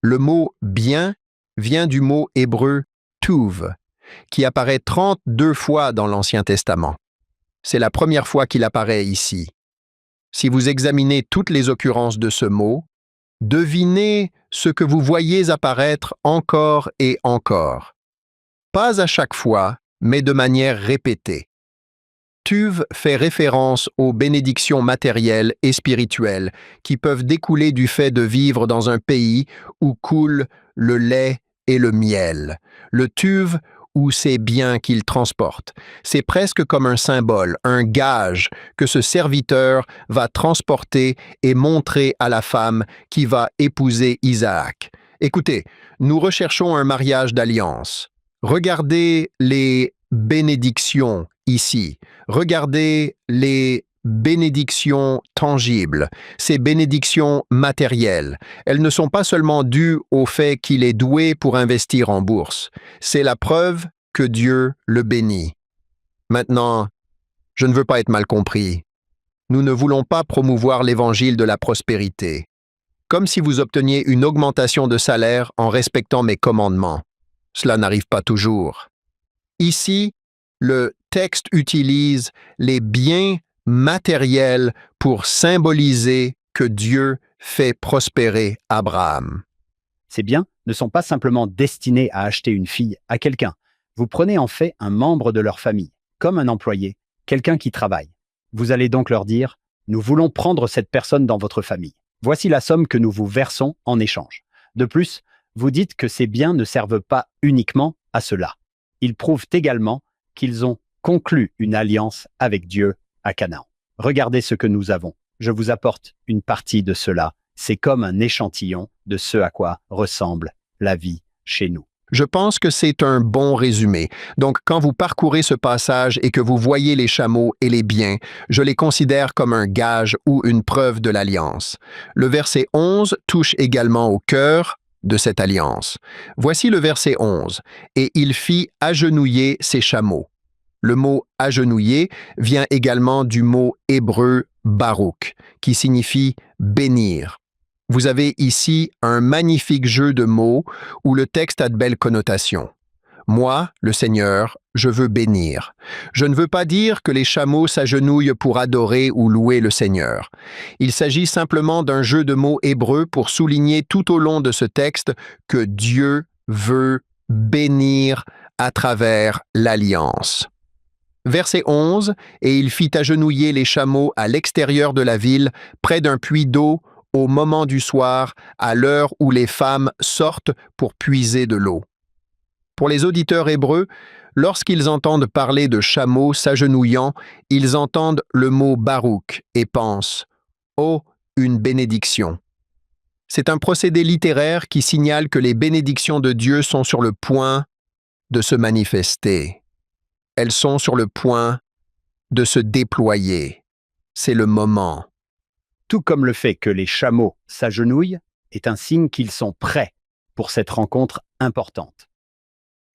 Le mot « bien » vient du mot hébreu « tuv », qui apparaît 32 fois dans l'Ancien Testament. C'est la première fois qu'il apparaît ici. Si vous examinez toutes les occurrences de ce mot, devinez ce que vous voyez apparaître encore et encore. Pas à chaque fois, mais de manière répétée. Tuv fait référence aux bénédictions matérielles et spirituelles qui peuvent découler du fait de vivre dans un pays où coule le lait et le miel. Le tuv ou ces biens qu'il transporte. C'est presque comme un symbole, un gage que ce serviteur va transporter et montrer à la femme qui va épouser Isaac. Écoutez, nous recherchons un mariage d'alliance. Regardez les bénédictions ici. Regardez les bénédictions tangibles, ces bénédictions matérielles. Elles ne sont pas seulement dues au fait qu'il est doué pour investir en bourse. C'est la preuve que Dieu le bénit. Maintenant, je ne veux pas être mal compris. Nous ne voulons pas promouvoir l'évangile de la prospérité, comme si vous obteniez une augmentation de salaire en respectant mes commandements. Cela n'arrive pas toujours. Ici, le texte utilise les biens matériels pour symboliser que Dieu fait prospérer Abraham. Ces biens ne sont pas simplement destinés à acheter une fille à quelqu'un. Vous prenez en fait un membre de leur famille, comme un employé, quelqu'un qui travaille. Vous allez donc leur dire « Nous voulons prendre cette personne dans votre famille. Voici la somme que nous vous versons en échange. » De plus, vous dites que ces biens ne servent pas uniquement à cela. Ils prouvent également qu'ils ont conclu une alliance avec Dieu à Canaan. Regardez ce que nous avons. Je vous apporte une partie de cela. C'est comme un échantillon de ce à quoi ressemble la vie chez nous. Je pense que c'est un bon résumé. Donc, quand vous parcourez ce passage et que vous voyez les chameaux et les biens, je les considère comme un gage ou une preuve de l'alliance. Le verset 11 touche également au cœur de cette alliance. Voici le verset 11. « Et il fit agenouiller ses chameaux. » Le mot « agenouiller » vient également du mot hébreu « barouk » qui signifie « bénir ». Vous avez ici un magnifique jeu de mots où le texte a de belles connotations. Moi, le Seigneur, je veux bénir. Je ne veux pas dire que les chameaux s'agenouillent pour adorer ou louer le Seigneur. Il s'agit simplement d'un jeu de mots hébreux pour souligner tout au long de ce texte que Dieu veut bénir à travers l'alliance. Verset 11, « Et il fit agenouiller les chameaux à l'extérieur de la ville, près d'un puits d'eau, au moment du soir, à l'heure où les femmes sortent pour puiser de l'eau. » Pour les auditeurs hébreux, lorsqu'ils entendent parler de chameaux s'agenouillant, ils entendent le mot barouk et pensent « Oh, une bénédiction ». C'est un procédé littéraire qui signale que les bénédictions de Dieu sont sur le point de se manifester. Elles sont sur le point de se déployer. C'est le moment. Tout comme le fait que les chameaux s'agenouillent est un signe qu'ils sont prêts pour cette rencontre importante.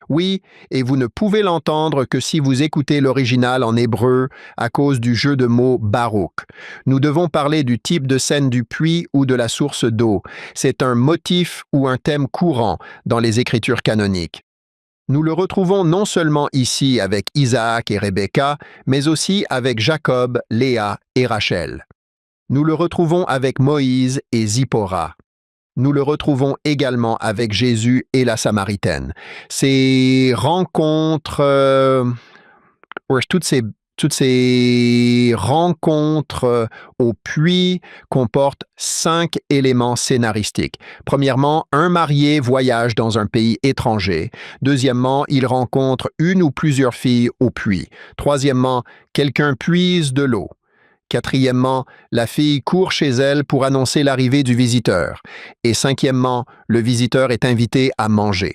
Oui, et vous ne pouvez l'entendre que si vous écoutez l'original en hébreu à cause du jeu de mots barouk. Nous devons parler du type de scène du puits ou de la source d'eau. C'est un motif ou un thème courant dans les écritures canoniques. Nous le retrouvons non seulement ici avec Isaac et Rebecca, mais aussi avec Jacob, Léa et Rachel. Nous le retrouvons avec Moïse et Zipporah. Nous le retrouvons également avec Jésus et la Samaritaine. Ces rencontres, toutes ces rencontres au puits comportent 5 éléments scénaristiques. Premièrement, un marié voyage dans un pays étranger. Deuxièmement, il rencontre une ou plusieurs filles au puits. Troisièmement, quelqu'un puise de l'eau. Quatrièmement, la fille court chez elle pour annoncer l'arrivée du visiteur. Et cinquièmement, le visiteur est invité à manger.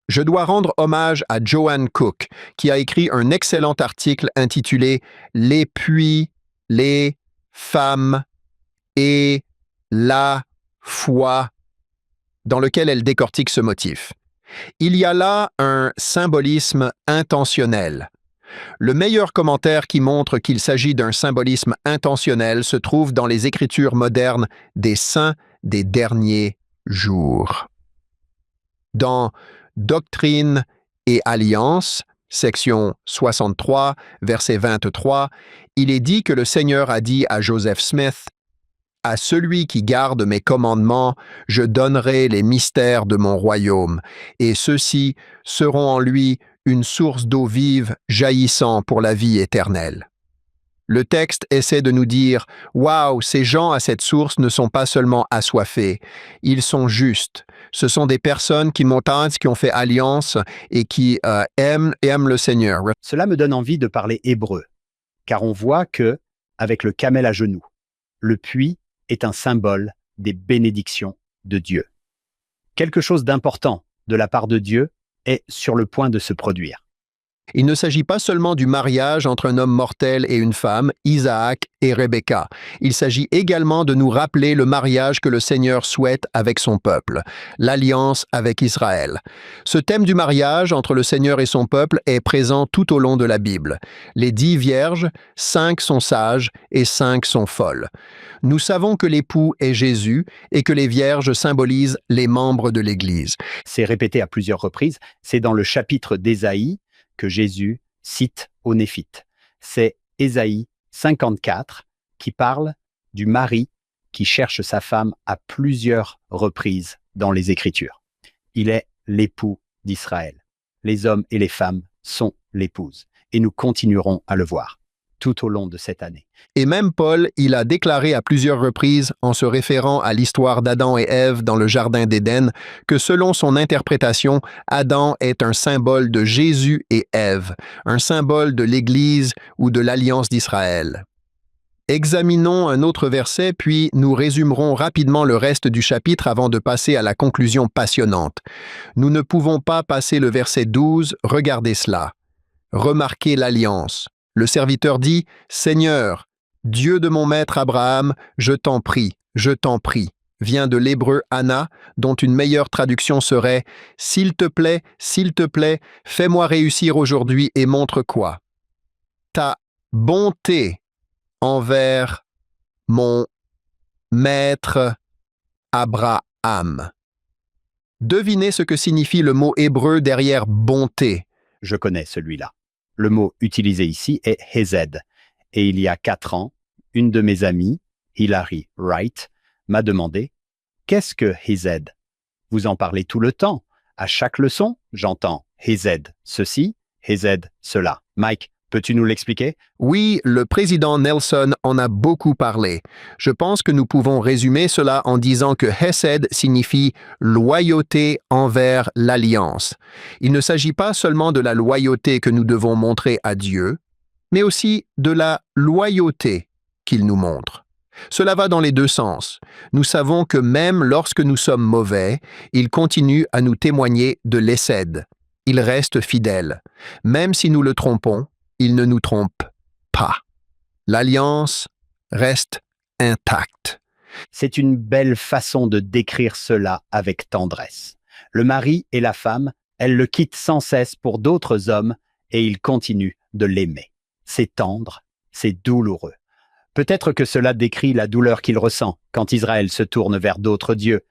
Je dois rendre hommage à Joanne Cook, qui a écrit un excellent article intitulé « Les puits, les femmes et la foi », dans lequel elle décortique ce motif. Il y a là un symbolisme intentionnel. Le meilleur commentaire qui montre qu'il s'agit d'un symbolisme intentionnel se trouve dans les écritures modernes des saints des derniers jours. Dans Doctrine et Alliance, section 63, verset 23, il est dit que le Seigneur a dit à Joseph Smith « À celui qui garde mes commandements, je donnerai les mystères de mon royaume, et ceux-ci seront en lui une source d'eau vive jaillissant pour la vie éternelle. » Le texte essaie de nous dire « Waouh, ces gens à cette source ne sont pas seulement assoiffés, ils sont justes. Ce sont des personnes qui ont fait alliance et qui aiment le Seigneur. » Cela me donne envie de parler hébreu, car on voit que, avec le camel à genoux, le puits est un symbole des bénédictions de Dieu. Quelque chose d'important de la part de Dieu est sur le point de se produire. Il ne s'agit pas seulement du mariage entre un homme mortel et une femme, Isaac et Rebecca. Il s'agit également de nous rappeler le mariage que le Seigneur souhaite avec son peuple, l'alliance avec Israël. Ce thème du mariage entre le Seigneur et son peuple est présent tout au long de la Bible. Les 10 vierges, 5 sont sages et 5 sont folles. Nous savons que l'époux est Jésus et que les vierges symbolisent les membres de l'Église. C'est répété à plusieurs reprises. C'est dans le chapitre d'Ésaïe que Jésus cite aux Néphites. C'est Ésaïe 54 qui parle du mari qui cherche sa femme à plusieurs reprises dans les Écritures. Il est l'époux d'Israël. Les hommes et les femmes sont l'épouses. Et nous continuerons à le voir tout au long de cette année. Et même Paul, il a déclaré à plusieurs reprises, en se référant à l'histoire d'Adam et Ève dans le Jardin d'Éden, que selon son interprétation, Adam est un symbole de Jésus et Ève, un symbole de l'Église ou de l'Alliance d'Israël. Examinons un autre verset, puis nous résumerons rapidement le reste du chapitre avant de passer à la conclusion passionnante. Nous ne pouvons pas passer le verset 12, regardez cela. Remarquez l'alliance. Le serviteur dit « Seigneur, Dieu de mon maître Abraham, je t'en prie, vient de l'hébreu Anna, dont une meilleure traduction serait « S'il te plaît, fais-moi réussir aujourd'hui et montre quoi? Ta bonté envers mon maître Abraham. » Devinez ce que signifie le mot hébreu derrière « bonté ». Je connais celui-là. Le mot utilisé ici est hesed. Et il y a 4 ans, une de mes amies, Hilary Wright, m'a demandé « Qu'est-ce que hesed ?» Vous en parlez tout le temps. À chaque leçon, j'entends hesed ceci, hesed cela. Mike, peux-tu nous l'expliquer? Oui, le président Nelson en a beaucoup parlé. Je pense que nous pouvons résumer cela en disant que Hesed signifie loyauté envers l'alliance. Il ne s'agit pas seulement de la loyauté que nous devons montrer à Dieu, mais aussi de la loyauté qu'il nous montre. Cela va dans les deux sens. Nous savons que même lorsque nous sommes mauvais, il continue à nous témoigner de l'Hesed. Il reste fidèle. Même si nous le trompons, il ne nous trompe pas. L'alliance reste intacte. C'est une belle façon de décrire cela avec tendresse. Le mari et la femme, elles le quittent sans cesse pour d'autres hommes et ils continuent de l'aimer. C'est tendre, c'est douloureux. Peut-être que cela décrit la douleur qu'il ressent quand Israël se tourne vers d'autres dieux.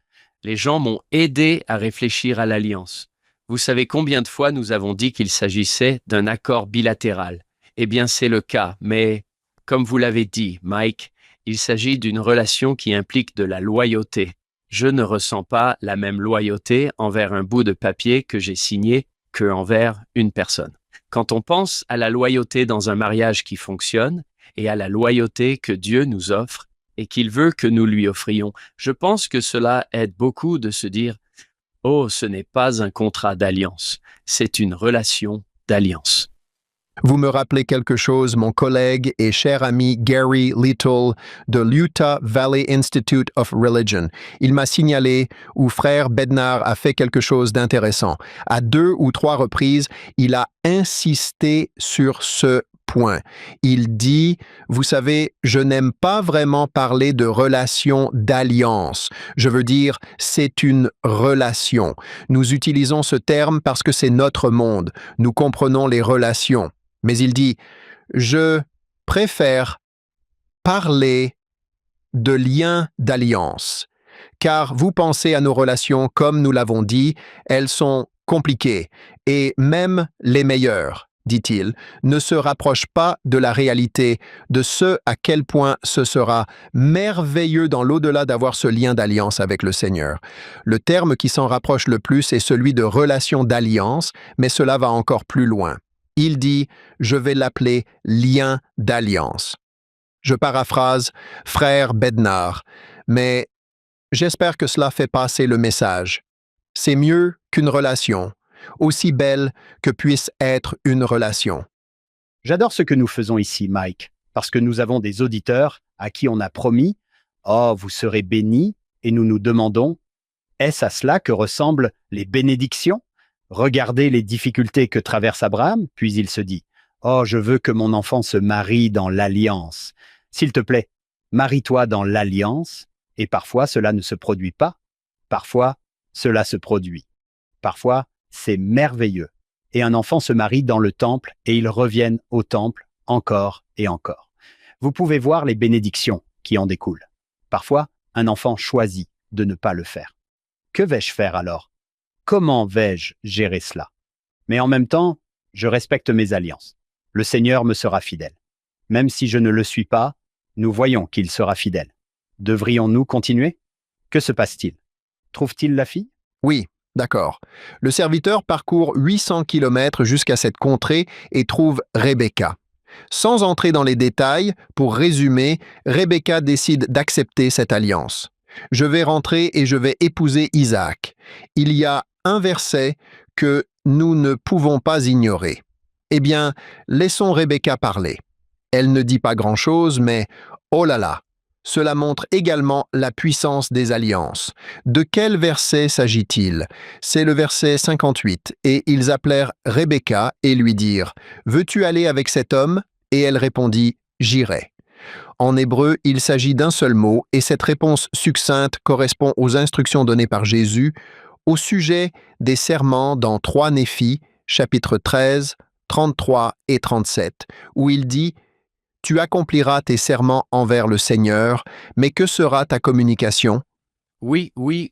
Les gens m'ont aidé à réfléchir à l'alliance. Vous savez combien de fois nous avons dit qu'il s'agissait d'un accord bilatéral? Eh bien, c'est le cas, mais, comme vous l'avez dit, Mike, il s'agit d'une relation qui implique de la loyauté. Je ne ressens pas la même loyauté envers un bout de papier que j'ai signé que envers une personne. Quand on pense à la loyauté dans un mariage qui fonctionne et à la loyauté que Dieu nous offre et qu'il veut que nous lui offrions, je pense que cela aide beaucoup de se dire « Oh, ce n'est pas un contrat d'alliance, c'est une relation d'alliance. » Vous me rappelez quelque chose, mon collègue et cher ami Gary Little de l'Utah Valley Institute of Religion. Il m'a signalé où frère Bednar a fait quelque chose d'intéressant. À 2 ou 3 reprises, il a insisté sur ce point. Il dit, vous savez, je n'aime pas vraiment parler de relation d'alliance. Je veux dire, c'est une relation. Nous utilisons ce terme parce que c'est notre monde. Nous comprenons les relations. Mais il dit, je préfère parler de lien d'alliance, car vous pensez à nos relations, comme nous l'avons dit, elles sont compliquées, et même les meilleures, dit-il, ne se rapprochent pas de la réalité, de ce à quel point ce sera merveilleux dans l'au-delà d'avoir ce lien d'alliance avec le Seigneur. Le terme qui s'en rapproche le plus est celui de relation d'alliance, mais cela va encore plus loin. Il dit, je vais l'appeler lien d'alliance. Je paraphrase frère Bednar, mais j'espère que cela fait passer le message. C'est mieux qu'une relation, aussi belle que puisse être une relation. J'adore ce que nous faisons ici, Mike, parce que nous avons des auditeurs à qui on a promis « Oh, vous serez bénis » et nous nous demandons « Est-ce à cela que ressemblent les bénédictions ?» Regardez les difficultés que traverse Abraham, puis il se dit, « Oh, je veux que mon enfant se marie dans l'alliance. S'il te plaît, marie-toi dans l'alliance, et parfois cela ne se produit pas. Parfois, cela se produit. Parfois, c'est merveilleux. Et un enfant se marie dans le temple et ils reviennent au temple encore et encore. Vous pouvez voir les bénédictions qui en découlent. Parfois, un enfant choisit de ne pas le faire. Que vais-je faire alors? Comment vais-je gérer cela? Mais en même temps, je respecte mes alliances. Le Seigneur me sera fidèle. Même si je ne le suis pas, nous voyons qu'il sera fidèle. Devrions-nous continuer? Que se passe-t-il? Trouve-t-il la fille? Oui, d'accord. Le serviteur parcourt 800 kilomètres jusqu'à cette contrée et trouve Rebecca. Sans entrer dans les détails, pour résumer, Rebecca décide d'accepter cette alliance. Je vais rentrer et je vais épouser Isaac. Il y a un verset que nous ne pouvons pas ignorer. Eh bien, laissons Rebecca parler. Elle ne dit pas grand-chose, mais oh là là, cela montre également la puissance des alliances. De quel verset s'agit-il? C'est le verset 58. Et ils appelèrent Rebecca et lui dirent, « Veux-tu aller avec cet homme ?» Et elle répondit, « J'irai. » En hébreu, il s'agit d'un seul mot et cette réponse succincte correspond aux instructions données par Jésus au sujet des serments dans 3 Néphi, chapitre 13, 33 et 37, où il dit « Tu accompliras tes serments envers le Seigneur, mais que sera ta communication? » Oui, oui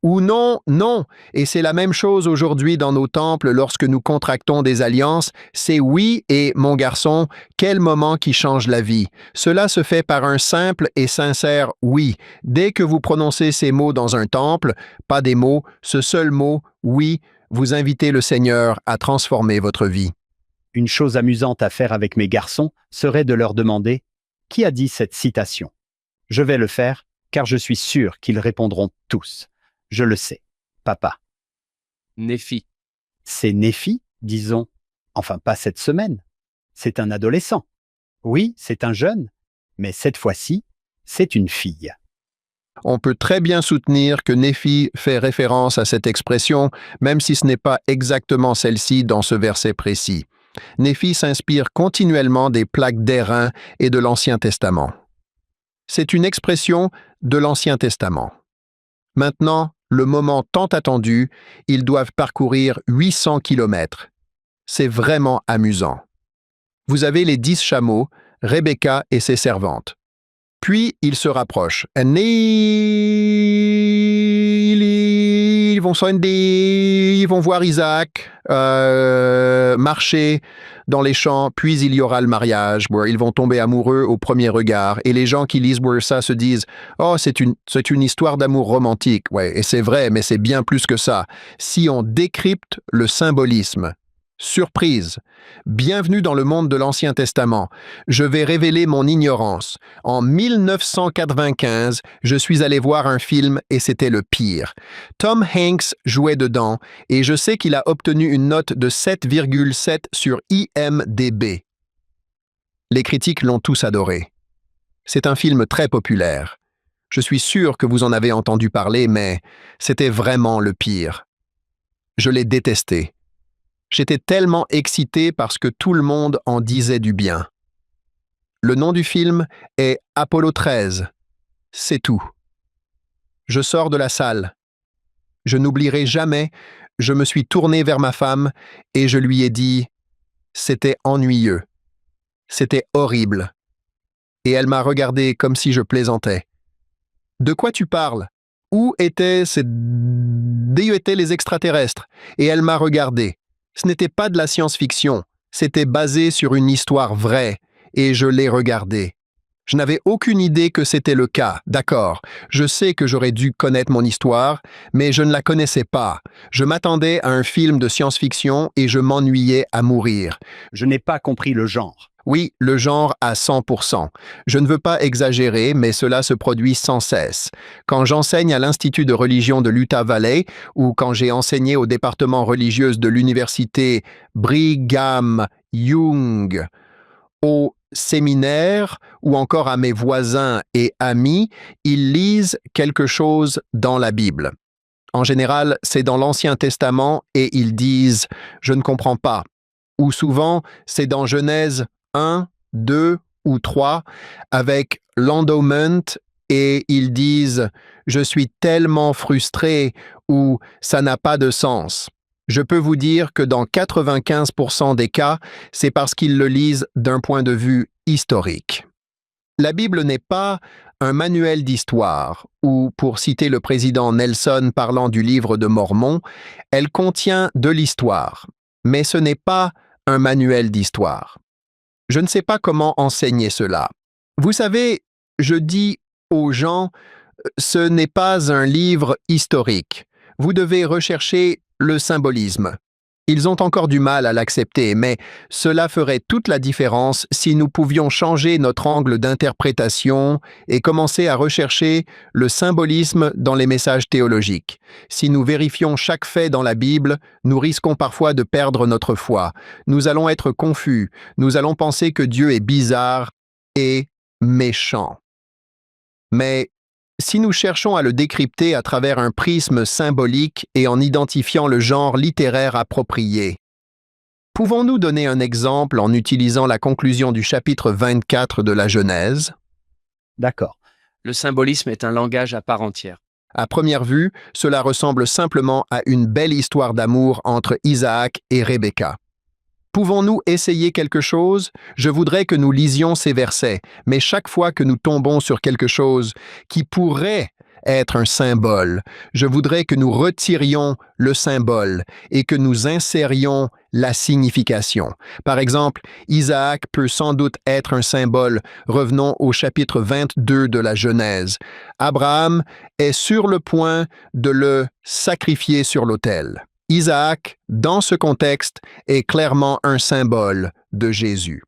Ou non, non. Et c'est la même chose aujourd'hui dans nos temples lorsque nous contractons des alliances. C'est oui et, mon garçon, quel moment qui change la vie. Cela se fait par un simple et sincère oui. Dès que vous prononcez ces mots dans un temple, pas des mots, ce seul mot, oui, vous invitez le Seigneur à transformer votre vie. Une chose amusante à faire avec mes garçons serait de leur demander « Qui a dit cette citation ?» Je vais le faire, car je suis sûr qu'ils répondront tous. Je le sais. Papa. Néphi. C'est Néphi, disons. Enfin, pas cette semaine. C'est un adolescent. Oui, c'est un jeune. Mais cette fois-ci, c'est une fille. On peut très bien soutenir que Néphi fait référence à cette expression, même si ce n'est pas exactement celle-ci dans ce verset précis. Néphi s'inspire continuellement des plaques d'airain et de l'Ancien Testament. C'est une expression de l'Ancien Testament. Maintenant, le moment tant attendu, ils doivent parcourir 800 kilomètres. C'est vraiment amusant. Vous avez les 10 chameaux, Rebecca et ses servantes. Puis, ils se rapprochent. Ils vont voir Isaac marcher dans les champs, puis il y aura le mariage, où ils vont tomber amoureux au premier regard. Et les gens qui lisent ça se disent « Oh, c'est une histoire d'amour romantique. » Ouais, et c'est vrai, mais c'est bien plus que ça. Si on décrypte le symbolisme, surprise! Bienvenue dans le monde de l'Ancien Testament. Je vais révéler mon ignorance. En 1995, je suis allé voir un film et c'était le pire. Tom Hanks jouait dedans et je sais qu'il a obtenu une note de 7,7 sur IMDb. Les critiques l'ont tous adoré. C'est un film très populaire. Je suis sûr que vous en avez entendu parler, mais c'était vraiment le pire. Je l'ai détesté. J'étais tellement excité parce que tout le monde en disait du bien. Le nom du film est Apollo 13. C'est tout. Je sors de la salle. Je n'oublierai jamais, je me suis tourné vers ma femme et je lui ai dit « C'était ennuyeux. C'était horrible. » Et elle m'a regardé comme si je plaisantais. « De quoi tu parles? Où étaient les extraterrestres? » Et elle m'a regardé. Ce n'était pas de la science-fiction, c'était basé sur une histoire vraie, et je l'ai regardé. Je n'avais aucune idée que c'était le cas, d'accord. Je sais que j'aurais dû connaître mon histoire, mais je ne la connaissais pas. Je m'attendais à un film de science-fiction et je m'ennuyais à mourir. Je n'ai pas compris le genre. Oui, le genre à 100%. Je ne veux pas exagérer, mais cela se produit sans cesse. Quand j'enseigne à l'Institut de religion de l'Utah Valley ou quand j'ai enseigné au département religieux de l'université Brigham Young, au séminaire ou encore à mes voisins et amis, ils lisent quelque chose dans la Bible. En général, c'est dans l'Ancien Testament et ils disent « je ne comprends pas ». Ou souvent, c'est dans Genèse 1, 2 ou 3 avec l'endowment et ils disent « je suis tellement frustré » ou « ça n'a pas de sens ». Je peux vous dire que dans 95% des cas, c'est parce qu'ils le lisent d'un point de vue historique. La Bible n'est pas un manuel d'histoire, ou, pour citer le président Nelson parlant du livre de Mormon, elle contient de l'histoire, mais ce n'est pas un manuel d'histoire. Je ne sais pas comment enseigner cela. Vous savez, je dis aux gens, ce n'est pas un livre historique. Vous devez rechercher le symbolisme. Ils ont encore du mal à l'accepter, mais cela ferait toute la différence si nous pouvions changer notre angle d'interprétation et commencer à rechercher le symbolisme dans les messages théologiques. Si nous vérifions chaque fait dans la Bible, nous risquons parfois de perdre notre foi. Nous allons être confus, nous allons penser que Dieu est bizarre et méchant. Mais si nous cherchons à le décrypter à travers un prisme symbolique et en identifiant le genre littéraire approprié, pouvons-nous donner un exemple en utilisant la conclusion du chapitre 24 de la Genèse? D'accord. Le symbolisme est un langage à part entière. À première vue, cela ressemble simplement à une belle histoire d'amour entre Isaac et Rebecca. Pouvons-nous essayer quelque chose? Je voudrais que nous lisions ces versets, mais chaque fois que nous tombons sur quelque chose qui pourrait être un symbole, je voudrais que nous retirions le symbole et que nous insérions la signification. Par exemple, Isaac peut sans doute être un symbole. Revenons au chapitre 22 de la Genèse. Abraham est sur le point de le sacrifier sur l'autel. Isaac, dans ce contexte, est clairement un symbole de Jésus.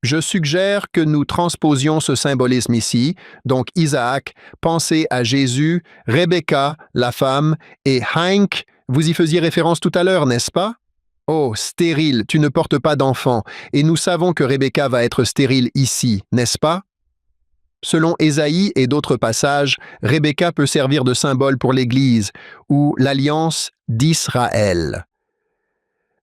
Je suggère que nous transposions ce symbolisme ici, donc Isaac, pensez à Jésus, Rebecca, la femme, et Hank, vous y faisiez référence tout à l'heure, n'est-ce pas? Oh, stérile, tu ne portes pas d'enfant, et nous savons que Rebecca va être stérile ici, n'est-ce pas? Selon Ésaïe et d'autres passages, Rebecca peut servir de symbole pour l'Église, ou l'alliance d'Israël.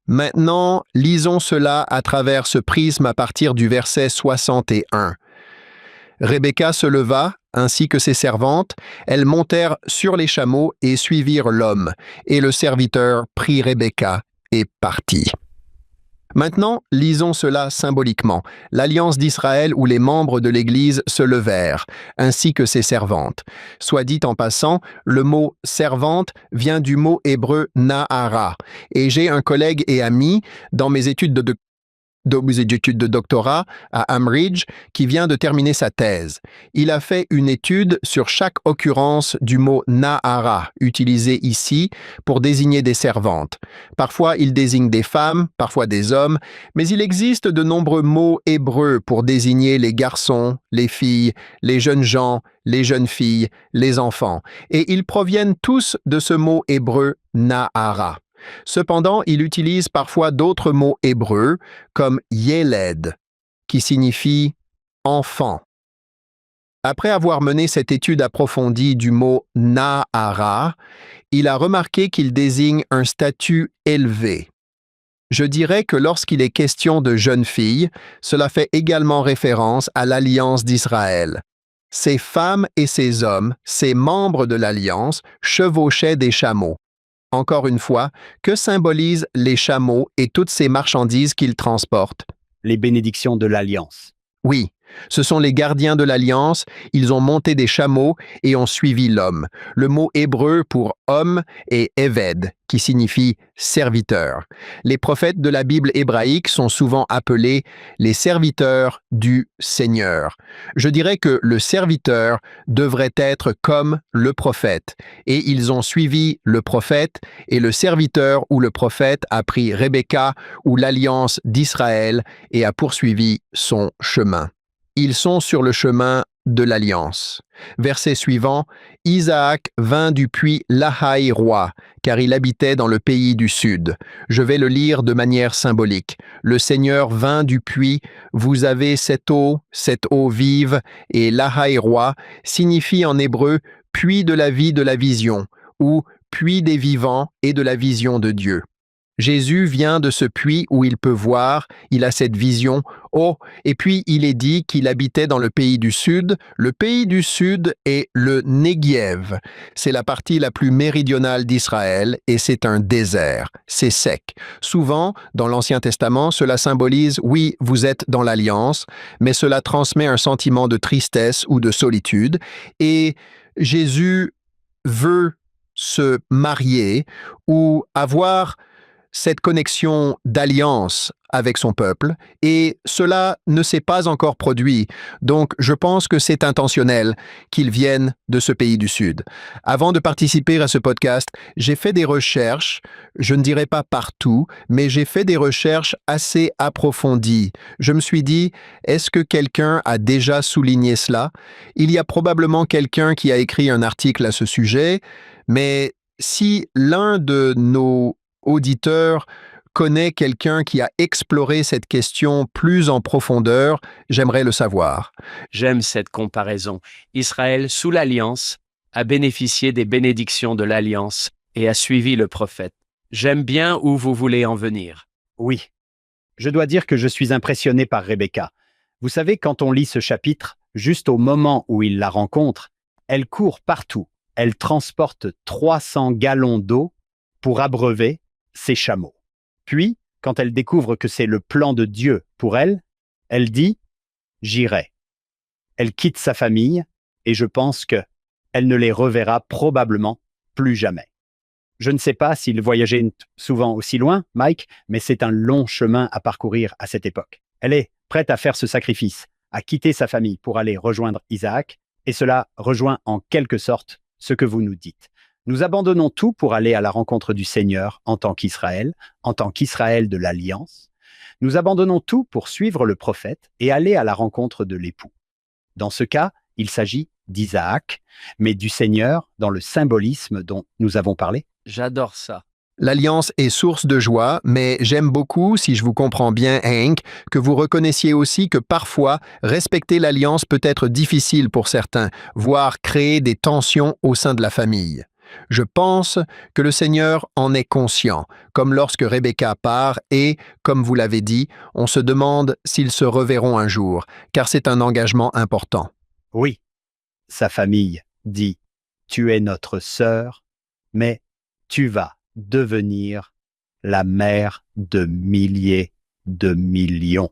Maintenant, lisons cela à travers ce prisme à partir du verset 61. Rebecca se leva, ainsi que ses servantes, elles montèrent sur les chameaux et suivirent l'homme, et le serviteur prit Rebecca et partit. Maintenant, lisons cela symboliquement. L'alliance d'Israël où les membres de l'Église se levèrent, ainsi que ses servantes. Soit dit en passant, le mot « servante » vient du mot hébreu « na'ara ». Et j'ai un collègue et ami dans mes études de doctorat à Amridge qui vient de terminer sa thèse. Il a fait une étude sur chaque occurrence du mot na'ara, utilisé ici pour désigner des servantes. Parfois, il désigne des femmes, parfois des hommes, mais il existe de nombreux mots hébreux pour désigner les garçons, les filles, les jeunes gens, les jeunes filles, les enfants, et ils proviennent tous de ce mot hébreu na'ara. Cependant, il utilise parfois d'autres mots hébreux, comme « yéled », qui signifie « enfant ». Après avoir mené cette étude approfondie du mot « na'ara », il a remarqué qu'il désigne un statut élevé. Je dirais que lorsqu'il est question de jeunes filles, cela fait également référence à l'alliance d'Israël. Ces femmes et ces hommes, ces membres de l'alliance, chevauchaient des chameaux. Encore une fois, que symbolisent les chameaux et toutes ces marchandises qu'ils transportent? Les bénédictions de l'Alliance. Oui, ce sont les gardiens de l'Alliance, ils ont monté des chameaux et ont suivi l'homme. Le mot hébreu pour homme est Eved, qui signifie serviteur. Les prophètes de la Bible hébraïque sont souvent appelés les serviteurs du Seigneur. Je dirais que le serviteur devrait être comme le prophète, et ils ont suivi le prophète, et le serviteur ou le prophète a pris Rebecca ou l'alliance d'Israël et a poursuivi son chemin. Ils sont sur le chemin de l'alliance. Verset suivant, Isaac vint du puits Lahaï-Roi, car il habitait dans le pays du sud. Je vais le lire de manière symbolique. Le Seigneur vint du puits, vous avez cette eau vive, et Lahaï-Roi signifie en hébreu puits de la vie de la vision, ou puits des vivants et de la vision de Dieu. Jésus vient de ce puits où il peut voir, il a cette vision. Oh, et puis il est dit qu'il habitait dans le pays du Sud. Le pays du Sud est le Neguev. C'est la partie la plus méridionale d'Israël et c'est un désert. C'est sec. Souvent, dans l'Ancien Testament, cela symbolise, oui, vous êtes dans l'Alliance, mais cela transmet un sentiment de tristesse ou de solitude. Et Jésus veut se marier ou avoir cette connexion d'alliance avec son peuple, et cela ne s'est pas encore produit. Donc, je pense que c'est intentionnel qu'ils viennent de ce pays du Sud. Avant de participer à ce podcast, j'ai fait des recherches, je ne dirais pas partout, mais j'ai fait des recherches assez approfondies. Je me suis dit, est-ce que quelqu'un a déjà souligné cela? Il y a probablement quelqu'un qui a écrit un article à ce sujet, mais si l'un de nos auditeur connaît quelqu'un qui a exploré cette question plus en profondeur, j'aimerais le savoir. J'aime cette comparaison. Israël, sous l'Alliance, a bénéficié des bénédictions de l'Alliance et a suivi le prophète. J'aime bien où vous voulez en venir. Oui. Je dois dire que je suis impressionné par Rebecca. Vous savez, quand on lit ce chapitre, juste au moment où il la rencontre, elle court partout. Elle transporte 300 gallons d'eau pour abreuver ses chameaux. Puis, quand elle découvre que c'est le plan de Dieu pour elle, elle dit « J'irai ». Elle quitte sa famille et je pense que elle ne les reverra probablement plus jamais. Je ne sais pas s'il voyageait souvent aussi loin, Mike, mais c'est un long chemin à parcourir à cette époque. Elle est prête à faire ce sacrifice, à quitter sa famille pour aller rejoindre Isaac, et cela rejoint en quelque sorte ce que vous nous dites. Nous abandonnons tout pour aller à la rencontre du Seigneur en tant qu'Israël de l'Alliance. Nous abandonnons tout pour suivre le prophète et aller à la rencontre de l'époux. Dans ce cas, il s'agit d'Isaac, mais du Seigneur dans le symbolisme dont nous avons parlé. J'adore ça. L'Alliance est source de joie, mais j'aime beaucoup, si je vous comprends bien, Hank, que vous reconnaissiez aussi que parfois, respecter l'Alliance peut être difficile pour certains, voire créer des tensions au sein de la famille. Je pense que le Seigneur en est conscient, comme lorsque Rebecca part et, comme vous l'avez dit, on se demande s'ils se reverront un jour, car c'est un engagement important. Oui, sa famille dit « Tu es notre sœur, mais tu vas devenir la mère de milliers de millions. »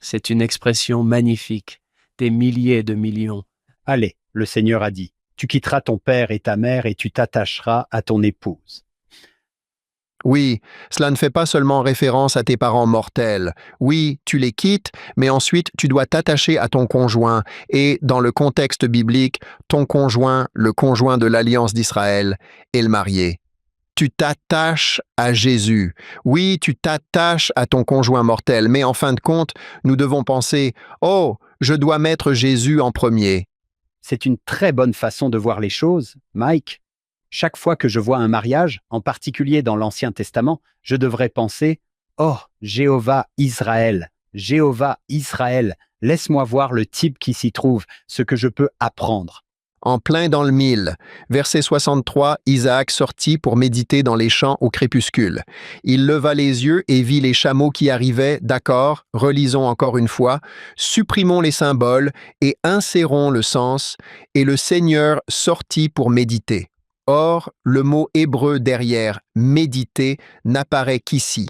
C'est une expression magnifique. Des milliers de millions. Allez, le Seigneur a dit. Tu quitteras ton père et ta mère et tu t'attacheras à ton épouse. Oui, cela ne fait pas seulement référence à tes parents mortels. Oui, tu les quittes, mais ensuite tu dois t'attacher à ton conjoint. Et dans le contexte biblique, ton conjoint, le conjoint de l'Alliance d'Israël, est le marié. Tu t'attaches à Jésus. Oui, tu t'attaches à ton conjoint mortel, mais en fin de compte, nous devons penser « Oh, je dois mettre Jésus en premier ». C'est une très bonne façon de voir les choses, Mike. Chaque fois que je vois un mariage, en particulier dans l'Ancien Testament, je devrais penser « Oh, Jéhovah Israël, laisse-moi voir le type qui s'y trouve, ce que je peux apprendre. » En plein dans le mille. Verset 63, Isaac sortit pour méditer dans les champs au crépuscule. Il leva les yeux et vit les chameaux qui arrivaient. D'accord, relisons encore une fois. Supprimons les symboles et insérons le sens. Et le Seigneur sortit pour méditer. Or, le mot hébreu derrière « méditer » n'apparaît qu'ici.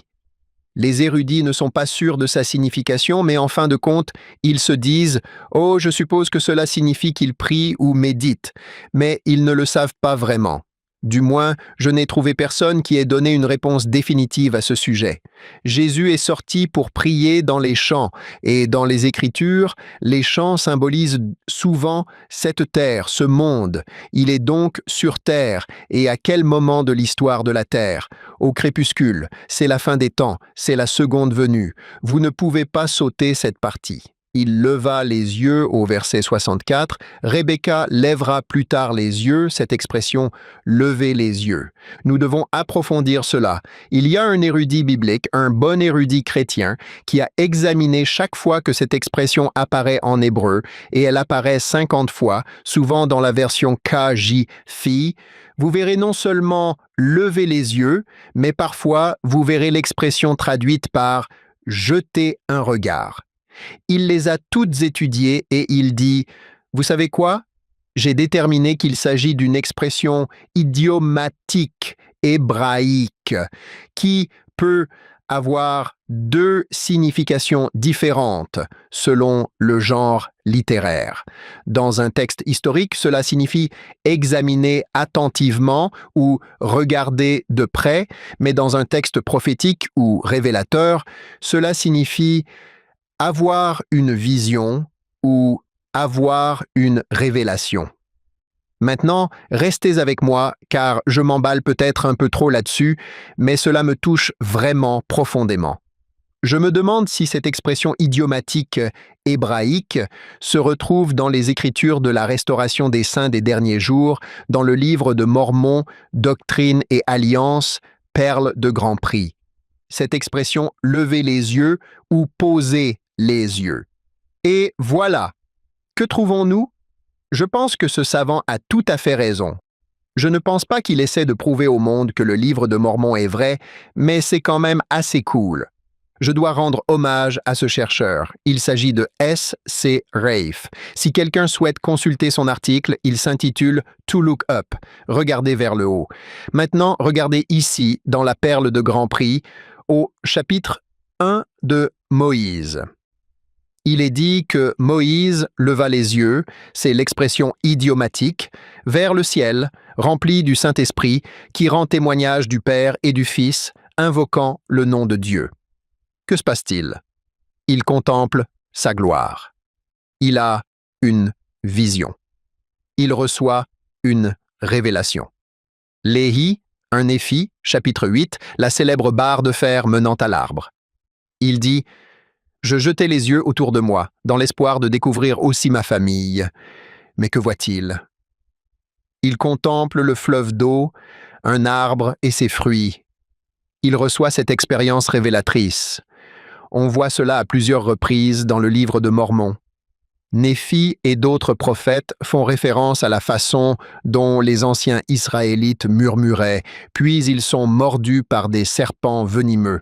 Les érudits ne sont pas sûrs de sa signification, mais en fin de compte, ils se disent « Oh, je suppose que cela signifie qu'il prie ou médite », mais ils ne le savent pas vraiment. Du moins, je n'ai trouvé personne qui ait donné une réponse définitive à ce sujet. Jésus est sorti pour prier dans les champs, et dans les Écritures, les champs symbolisent souvent cette terre, ce monde. Il est donc sur terre, et à quel moment de l'histoire de la terre? Au crépuscule, c'est la fin des temps, c'est la seconde venue. Vous ne pouvez pas sauter cette partie. Il leva les yeux au verset 64. Rebecca lèvera plus tard les yeux, cette expression « lever les yeux ». Nous devons approfondir cela. Il y a un érudit biblique, un bon érudit chrétien, qui a examiné chaque fois que cette expression apparaît en hébreu, et elle apparaît 50 fois, souvent dans la version KJFI. Vous verrez non seulement « lever les yeux », mais parfois vous verrez l'expression traduite par « jeter un regard ». Il les a toutes étudiées et il dit « Vous savez quoi? J'ai déterminé qu'il s'agit d'une expression idiomatique, hébraïque, qui peut avoir deux significations différentes selon le genre littéraire. Dans un texte historique, cela signifie examiner attentivement ou regarder de près, mais dans un texte prophétique ou révélateur, cela signifie avoir une vision ou avoir une révélation. Maintenant, restez avec moi car je m'emballe peut-être un peu trop là-dessus, mais cela me touche vraiment profondément. Je me demande si cette expression idiomatique hébraïque se retrouve dans les écritures de la restauration des saints des derniers jours, dans le livre de Mormon, Doctrine et Alliance, Perles de grand prix. Cette expression « lever les yeux » ou « poser les yeux ». Et voilà. Que trouvons-nous? Je pense que ce savant a tout à fait raison. Je ne pense pas qu'il essaie de prouver au monde que le livre de Mormon est vrai, mais c'est quand même assez cool. Je dois rendre hommage à ce chercheur. Il s'agit de S.C. Rafe. Si quelqu'un souhaite consulter son article, il s'intitule « To Look Up », regardez vers le haut. Maintenant, regardez ici, dans la Perle de Grand Prix, au chapitre 1 de Moïse. Il est dit que Moïse leva les yeux, c'est l'expression idiomatique, vers le ciel, rempli du Saint-Esprit, qui rend témoignage du Père et du Fils, invoquant le nom de Dieu. Que se passe-t-il? Il contemple sa gloire. Il a une vision. Il reçoit une révélation. Léhi, un Néphi, chapitre 8, la célèbre barre de fer menant à l'arbre. Il dit « Je jetai les yeux autour de moi, dans l'espoir de découvrir aussi ma famille. Mais que voit-il? Il contemple le fleuve d'eau, un arbre et ses fruits. Il reçoit cette expérience révélatrice. On voit cela à plusieurs reprises dans le livre de Mormon. Néphi et d'autres prophètes font référence à la façon dont les anciens Israélites murmuraient, puis ils sont mordus par des serpents venimeux.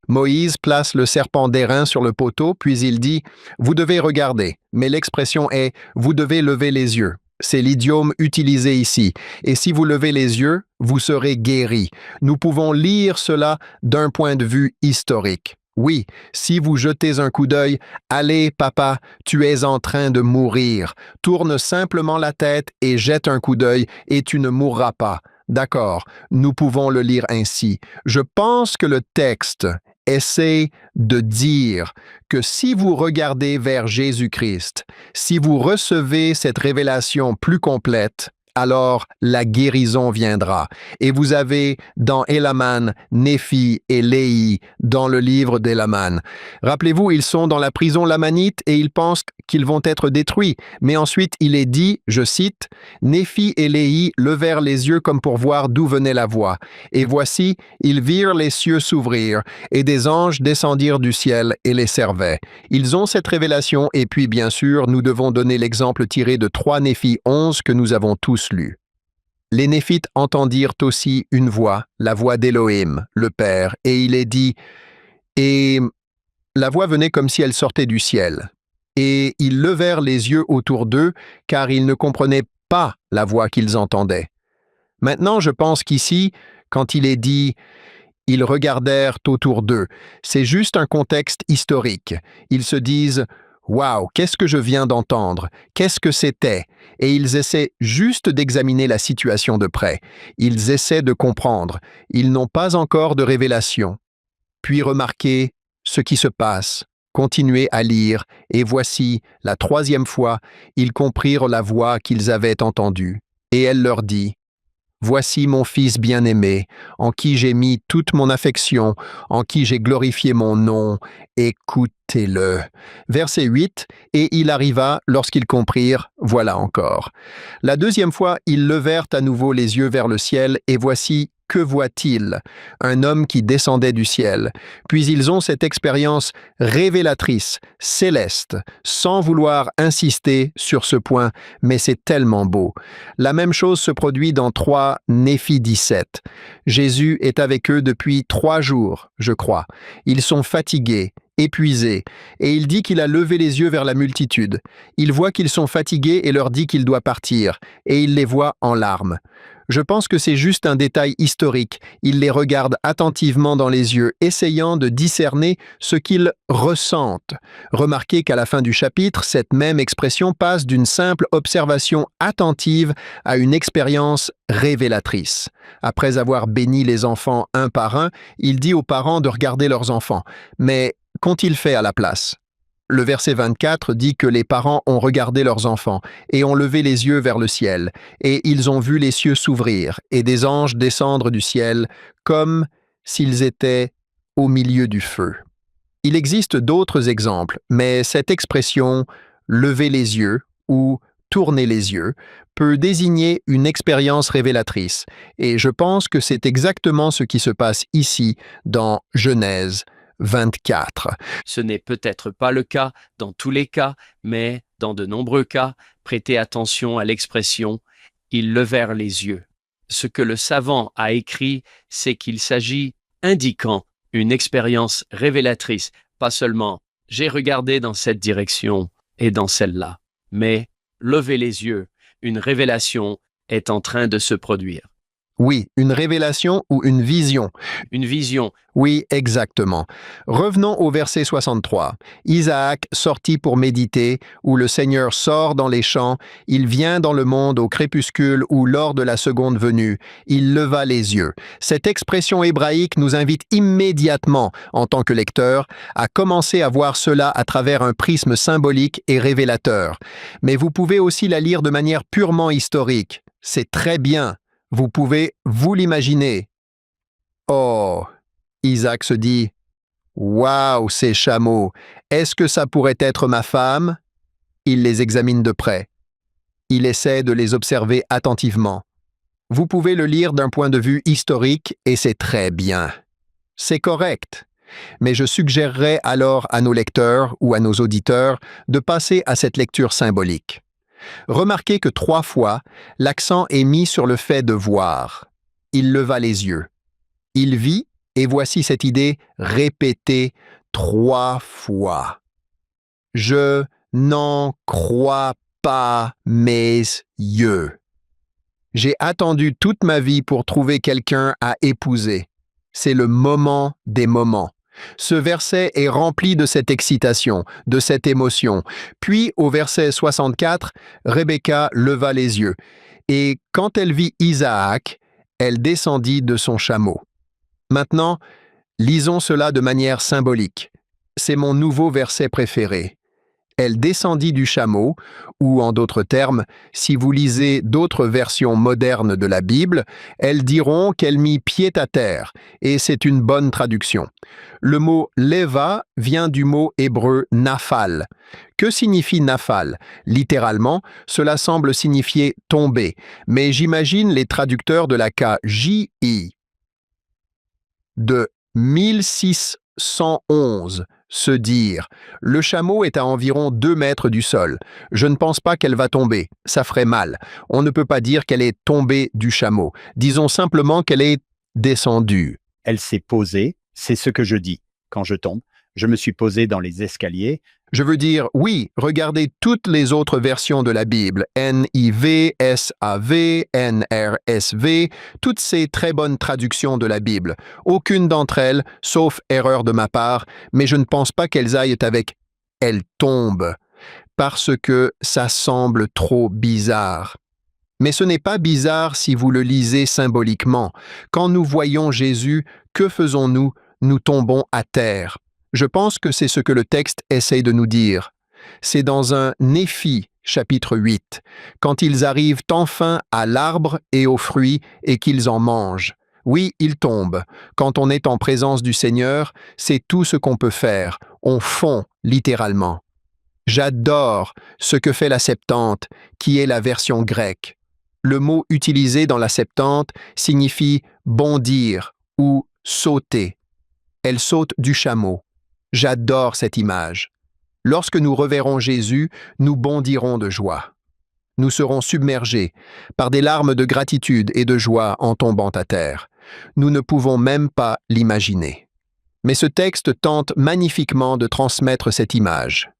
Moïse place le serpent d'airain sur le poteau, puis il dit « Vous devez regarder », mais l'expression est « Vous devez lever les yeux ». C'est l'idiome utilisé ici. Et si vous levez les yeux, vous serez guéris. Nous pouvons lire cela d'un point de vue historique. Oui, si vous jetez un coup d'œil, « Allez, papa, tu es en train de mourir. Tourne simplement la tête et jette un coup d'œil et tu ne mourras pas. » D'accord, nous pouvons le lire ainsi. Je pense que le texte essaie de dire que si vous regardez vers Jésus-Christ, si vous recevez cette révélation plus complète, alors la guérison viendra. Et vous avez dans Élaman, Néphi et Léhi dans le livre d'Élaman. Rappelez-vous, ils sont dans la prison lamanite et ils pensent qu'ils vont être détruits. Mais ensuite, il est dit, je cite, « Néphi et Léhi levèrent les yeux comme pour voir d'où venait la voix. Et voici, ils virent les cieux s'ouvrir, et des anges descendirent du ciel et les servaient. » Ils ont cette révélation et puis, bien sûr, nous devons donner l'exemple tiré de 3 Néphi 11 que nous avons tous lu. Les Néphites entendirent aussi une voix, la voix d'Élohim, le Père, et il est dit, et la voix venait comme si elle sortait du ciel. Et ils levèrent les yeux autour d'eux, car ils ne comprenaient pas la voix qu'ils entendaient. Maintenant, je pense qu'ici, quand il est dit « ils regardèrent autour d'eux », c'est juste un contexte historique. Ils se disent « Waouh, qu'est-ce que je viens d'entendre? Qu'est-ce que c'était? » Et ils essaient juste d'examiner la situation de près. Ils essaient de comprendre. Ils n'ont pas encore de révélation. Puis remarquez ce qui se passe. Continuez à lire, et voici, la 3e fois, ils comprirent la voix qu'ils avaient entendue. Et elle leur dit, « Voici mon fils bien-aimé, en qui j'ai mis toute mon affection, en qui j'ai glorifié mon nom, écoutez. » Arrêtez-le. Verset 8, et il arriva, lorsqu'ils comprirent, voilà encore. La deuxième fois, ils levèrent à nouveau les yeux vers le ciel, et voici, que voient-ils? Un homme qui descendait du ciel. Puis ils ont cette expérience révélatrice, céleste, sans vouloir insister sur ce point, mais c'est tellement beau. La même chose se produit dans 3 Néphi 17. Jésus est avec eux depuis 3 jours, je crois. Ils sont fatigués, épuisés, et il dit qu'il a levé les yeux vers la multitude. Il voit qu'ils sont fatigués et leur dit qu'il doit partir, et il les voit en larmes. Je pense que c'est juste un détail historique. Il les regarde attentivement dans les yeux, essayant de discerner ce qu'ils ressentent. Remarquez qu'à la fin du chapitre, cette même expression passe d'une simple observation attentive à une expérience révélatrice. Après avoir béni les enfants un par un, il dit aux parents de regarder leurs enfants. Mais qu'ont-ils fait à la place? Le verset 24 dit que les parents ont regardé leurs enfants et ont levé les yeux vers le ciel, et ils ont vu les cieux s'ouvrir et des anges descendre du ciel comme s'ils étaient au milieu du feu. Il existe d'autres exemples, mais cette expression « lever les yeux » ou « tourner les yeux » peut désigner une expérience révélatrice, et je pense que c'est exactement ce qui se passe ici dans Genèse 24. Ce n'est peut-être pas le cas dans tous les cas, mais dans de nombreux cas, prêtez attention à l'expression « ils levèrent les yeux ». Ce que le savant a écrit, c'est qu'il s'agit indiquant une expérience révélatrice, pas seulement « j'ai regardé dans cette direction et dans celle-là », mais « lever les yeux », une révélation est en train de se produire. Oui, une révélation ou une vision. Une vision. Oui, exactement. Revenons au verset 63. Isaac sortit pour méditer, où le Seigneur sort dans les champs, il vient dans le monde au crépuscule ou lors de la seconde venue. Il leva les yeux. Cette expression hébraïque nous invite immédiatement, en tant que lecteur, à commencer à voir cela à travers un prisme symbolique et révélateur. Mais vous pouvez aussi la lire de manière purement historique. C'est très bien. Vous pouvez vous l'imaginer. Oh, Isaac se dit, « Waouh, ces chameaux, est-ce que ça pourrait être ma femme ?» Il les examine de près. Il essaie de les observer attentivement. Vous pouvez le lire d'un point de vue historique et c'est très bien. C'est correct. Mais je suggérerais alors à nos lecteurs ou à nos auditeurs de passer à cette lecture symbolique. Remarquez que 3 fois, l'accent est mis sur le fait de voir. Il leva les yeux. Il vit, et voici cette idée répétée 3 fois. Je n'en crois pas mes yeux. J'ai attendu toute ma vie pour trouver quelqu'un à épouser. C'est le moment des moments. Ce verset est rempli de cette excitation, de cette émotion. Puis, au verset 64, Rebecca leva les yeux. Et quand elle vit Isaac, elle descendit de son chameau. Maintenant, lisons cela de manière symbolique. C'est mon nouveau verset préféré. Elle descendit du chameau, ou en d'autres termes, si vous lisez d'autres versions modernes de la Bible, elles diront qu'elle mit pied à terre, et c'est une bonne traduction. Le mot « leva » vient du mot hébreu « naphal ». Que signifie « naphal » ? Littéralement, cela semble signifier « tomber », mais j'imagine les traducteurs de la KJI de 1611 se dire « Le chameau est à environ 2 mètres du sol. Je ne pense pas qu'elle va tomber. Ça ferait mal. On ne peut pas dire qu'elle est tombée du chameau. Disons simplement qu'elle est descendue. » Elle s'est posée, c'est ce que je dis. Quand je tombe, je me suis posé dans les escaliers. Je veux dire, oui, regardez toutes les autres versions de la Bible, NIV, SAV, NRSV, toutes ces très bonnes traductions de la Bible. Aucune d'entre elles, sauf erreur de ma part, mais je ne pense pas qu'elles aillent avec « elle tombe », parce que ça semble trop bizarre. Mais ce n'est pas bizarre si vous le lisez symboliquement. Quand nous voyons Jésus, que faisons-nous? Nous tombons à terre. Je pense que c'est ce que le texte essaye de nous dire. C'est dans un Néphi, chapitre 8, quand ils arrivent enfin à l'arbre et aux fruits et qu'ils en mangent. Oui, ils tombent. Quand on est en présence du Seigneur, c'est tout ce qu'on peut faire. On fond littéralement. J'adore ce que fait la Septante, qui est la version grecque. Le mot utilisé dans la Septante signifie bondir ou sauter. Elle saute du chameau. J'adore cette image. Lorsque nous reverrons Jésus, nous bondirons de joie. Nous serons submergés par des larmes de gratitude et de joie en tombant à terre. Nous ne pouvons même pas l'imaginer. Mais ce texte tente magnifiquement de transmettre cette image.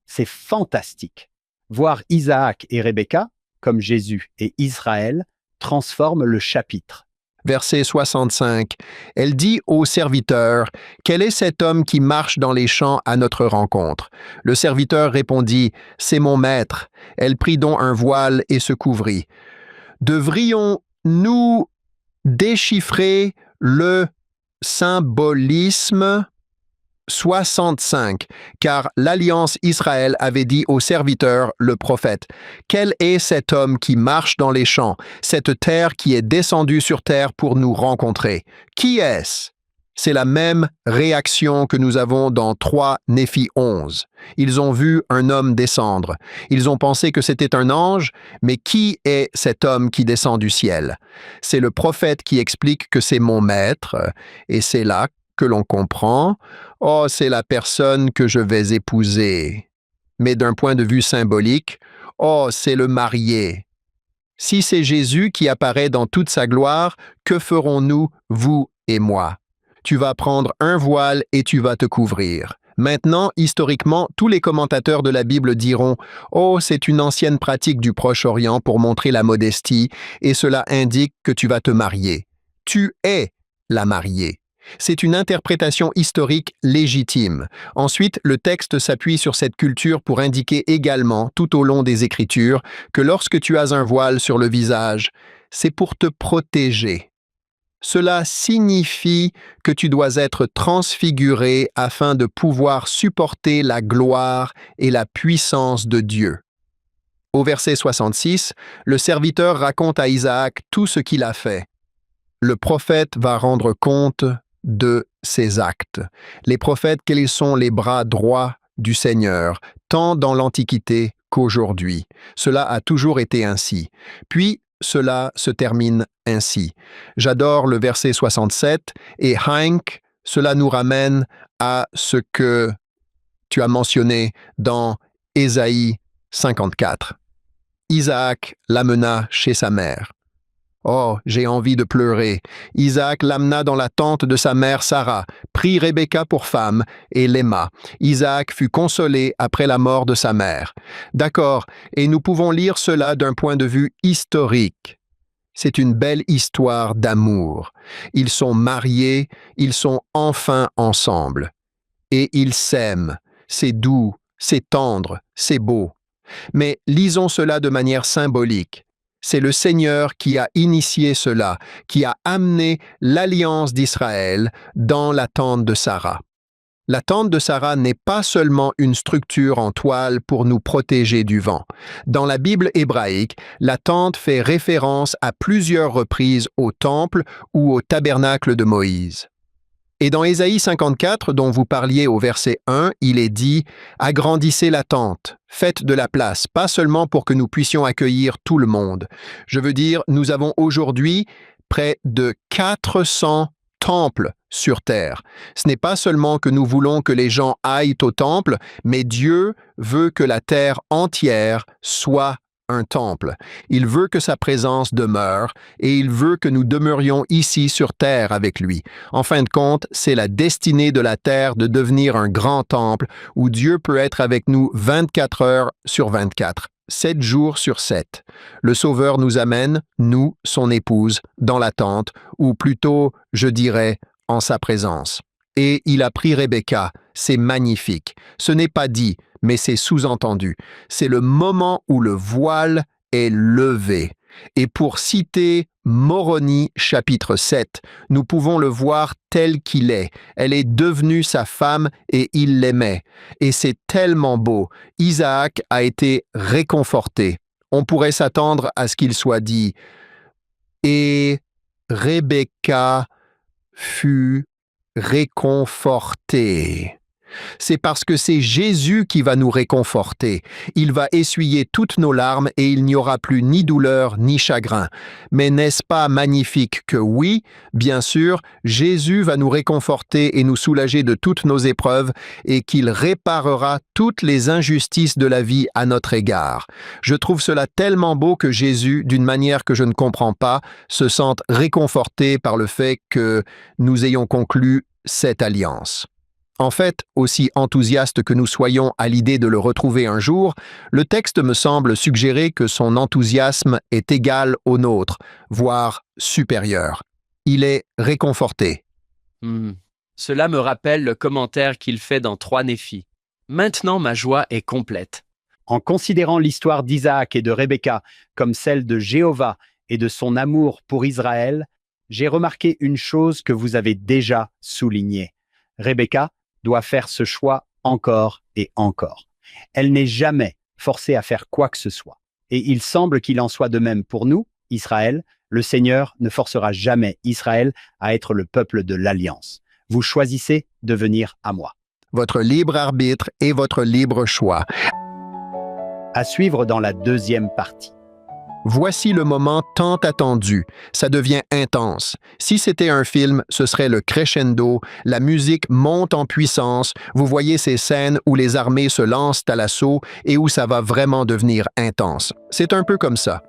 C'est fantastique. Voir Isaac et Rebecca, comme Jésus et Israël, transforme le chapitre. Verset 65, elle dit au serviteur, « Quel est cet homme qui marche dans les champs à notre rencontre ?» Le serviteur répondit, « C'est mon maître. » Elle prit donc un voile et se couvrit. Devrions-nous déchiffrer le symbolisme 65, car l'Alliance Israël avait dit au serviteur, le prophète, « Quel est cet homme qui marche dans les champs, cette terre qui est descendue sur terre pour nous rencontrer? Qui est-ce » C'est la même réaction que nous avons dans 3 Néphi 11. Ils ont vu un homme descendre. Ils ont pensé que c'était un ange, mais qui est cet homme qui descend du ciel? C'est le prophète qui explique que c'est mon maître, et c'est là que l'on comprend, « Oh, c'est la personne que je vais épouser. » Mais d'un point de vue symbolique, « Oh, c'est le marié. » Si c'est Jésus qui apparaît dans toute sa gloire, que ferons-nous, vous et moi? Tu vas prendre un voile et tu vas te couvrir. Maintenant, historiquement, tous les commentateurs de la Bible diront « Oh, c'est une ancienne pratique du Proche-Orient pour montrer la modestie, et cela indique que tu vas te marier. » Tu es la mariée. C'est une interprétation historique légitime. Ensuite, le texte s'appuie sur cette culture pour indiquer également, tout au long des Écritures, que lorsque tu as un voile sur le visage, c'est pour te protéger. Cela signifie que tu dois être transfiguré afin de pouvoir supporter la gloire et la puissance de Dieu. Au verset 66, le serviteur raconte à Isaac tout ce qu'il a fait. Le prophète va rendre compte de ses actes. Les prophètes, quels sont les bras droits du Seigneur, tant dans l'Antiquité qu'aujourd'hui. Cela a toujours été ainsi. Puis, cela se termine ainsi. J'adore le verset 67 et Hank, cela nous ramène à ce que tu as mentionné dans Ésaïe 54. Isaac l'amena chez sa mère. Oh, j'ai envie de pleurer. Isaac l'amena dans la tente de sa mère Sarah, prit Rebecca pour femme et l'aima. Isaac fut consolé après la mort de sa mère. D'accord, et nous pouvons lire cela d'un point de vue historique. C'est une belle histoire d'amour. Ils sont mariés, ils sont enfin ensemble. Et ils s'aiment. C'est doux, c'est tendre, c'est beau. Mais lisons cela de manière symbolique. C'est le Seigneur qui a initié cela, qui a amené l'alliance d'Israël dans la tente de Sarah. La tente de Sarah n'est pas seulement une structure en toile pour nous protéger du vent. Dans la Bible hébraïque, la tente fait référence à plusieurs reprises au temple ou au tabernacle de Moïse. Et dans Ésaïe 54, dont vous parliez au verset 1, il est dit « Agrandissez la tente, faites de la place, pas seulement pour que nous puissions accueillir tout le monde. » Je veux dire, nous avons aujourd'hui près de 400 temples sur terre. Ce n'est pas seulement que nous voulons que les gens aillent au temple, mais Dieu veut que la terre entière soit un temple. Il veut que sa présence demeure et il veut que nous demeurions ici sur terre avec lui. En fin de compte, c'est la destinée de la terre de devenir un grand temple où Dieu peut être avec nous 24 heures sur 24, 7 jours sur 7. Le Sauveur nous amène, nous, son épouse, dans la tente, ou plutôt, je dirais, en sa présence. Et il a pris Rebecca. C'est magnifique. Ce n'est pas dit, mais c'est sous-entendu. C'est le moment où le voile est levé. Et pour citer Moroni chapitre 7, nous pouvons le voir tel qu'il est. Elle est devenue sa femme et il l'aimait. Et c'est tellement beau. Isaac a été réconforté. On pourrait s'attendre à ce qu'il soit dit « Et Rebecca fut réconfortée ». C'est parce que c'est Jésus qui va nous réconforter. Il va essuyer toutes nos larmes et il n'y aura plus ni douleur ni chagrin. Mais n'est-ce pas magnifique que oui, bien sûr, Jésus va nous réconforter et nous soulager de toutes nos épreuves et qu'il réparera toutes les injustices de la vie à notre égard. Je trouve cela tellement beau que Jésus, d'une manière que je ne comprends pas, se sente réconforté par le fait que nous ayons conclu cette alliance. En fait, aussi enthousiaste que nous soyons à l'idée de le retrouver un jour, le texte me semble suggérer que son enthousiasme est égal au nôtre, voire supérieur. Il est réconforté. Cela me rappelle le commentaire qu'il fait dans 3 Néphi. Maintenant ma joie est complète. En considérant l'histoire d'Isaac et de Rebecca comme celle de Jéhovah et de son amour pour Israël, j'ai remarqué une chose que vous avez déjà soulignée. Rebecca doit faire ce choix encore et encore. Elle n'est jamais forcée à faire quoi que ce soit. Et il semble qu'il en soit de même pour nous, Israël. Le Seigneur ne forcera jamais Israël à être le peuple de l'Alliance. Vous choisissez de venir à moi. Votre libre arbitre et votre libre choix. À suivre dans la deuxième partie. Voici le moment tant attendu. Ça devient intense. Si c'était un film, ce serait le crescendo, la musique monte en puissance, vous voyez ces scènes où les armées se lancent à l'assaut et où ça va vraiment devenir intense. C'est un peu comme ça.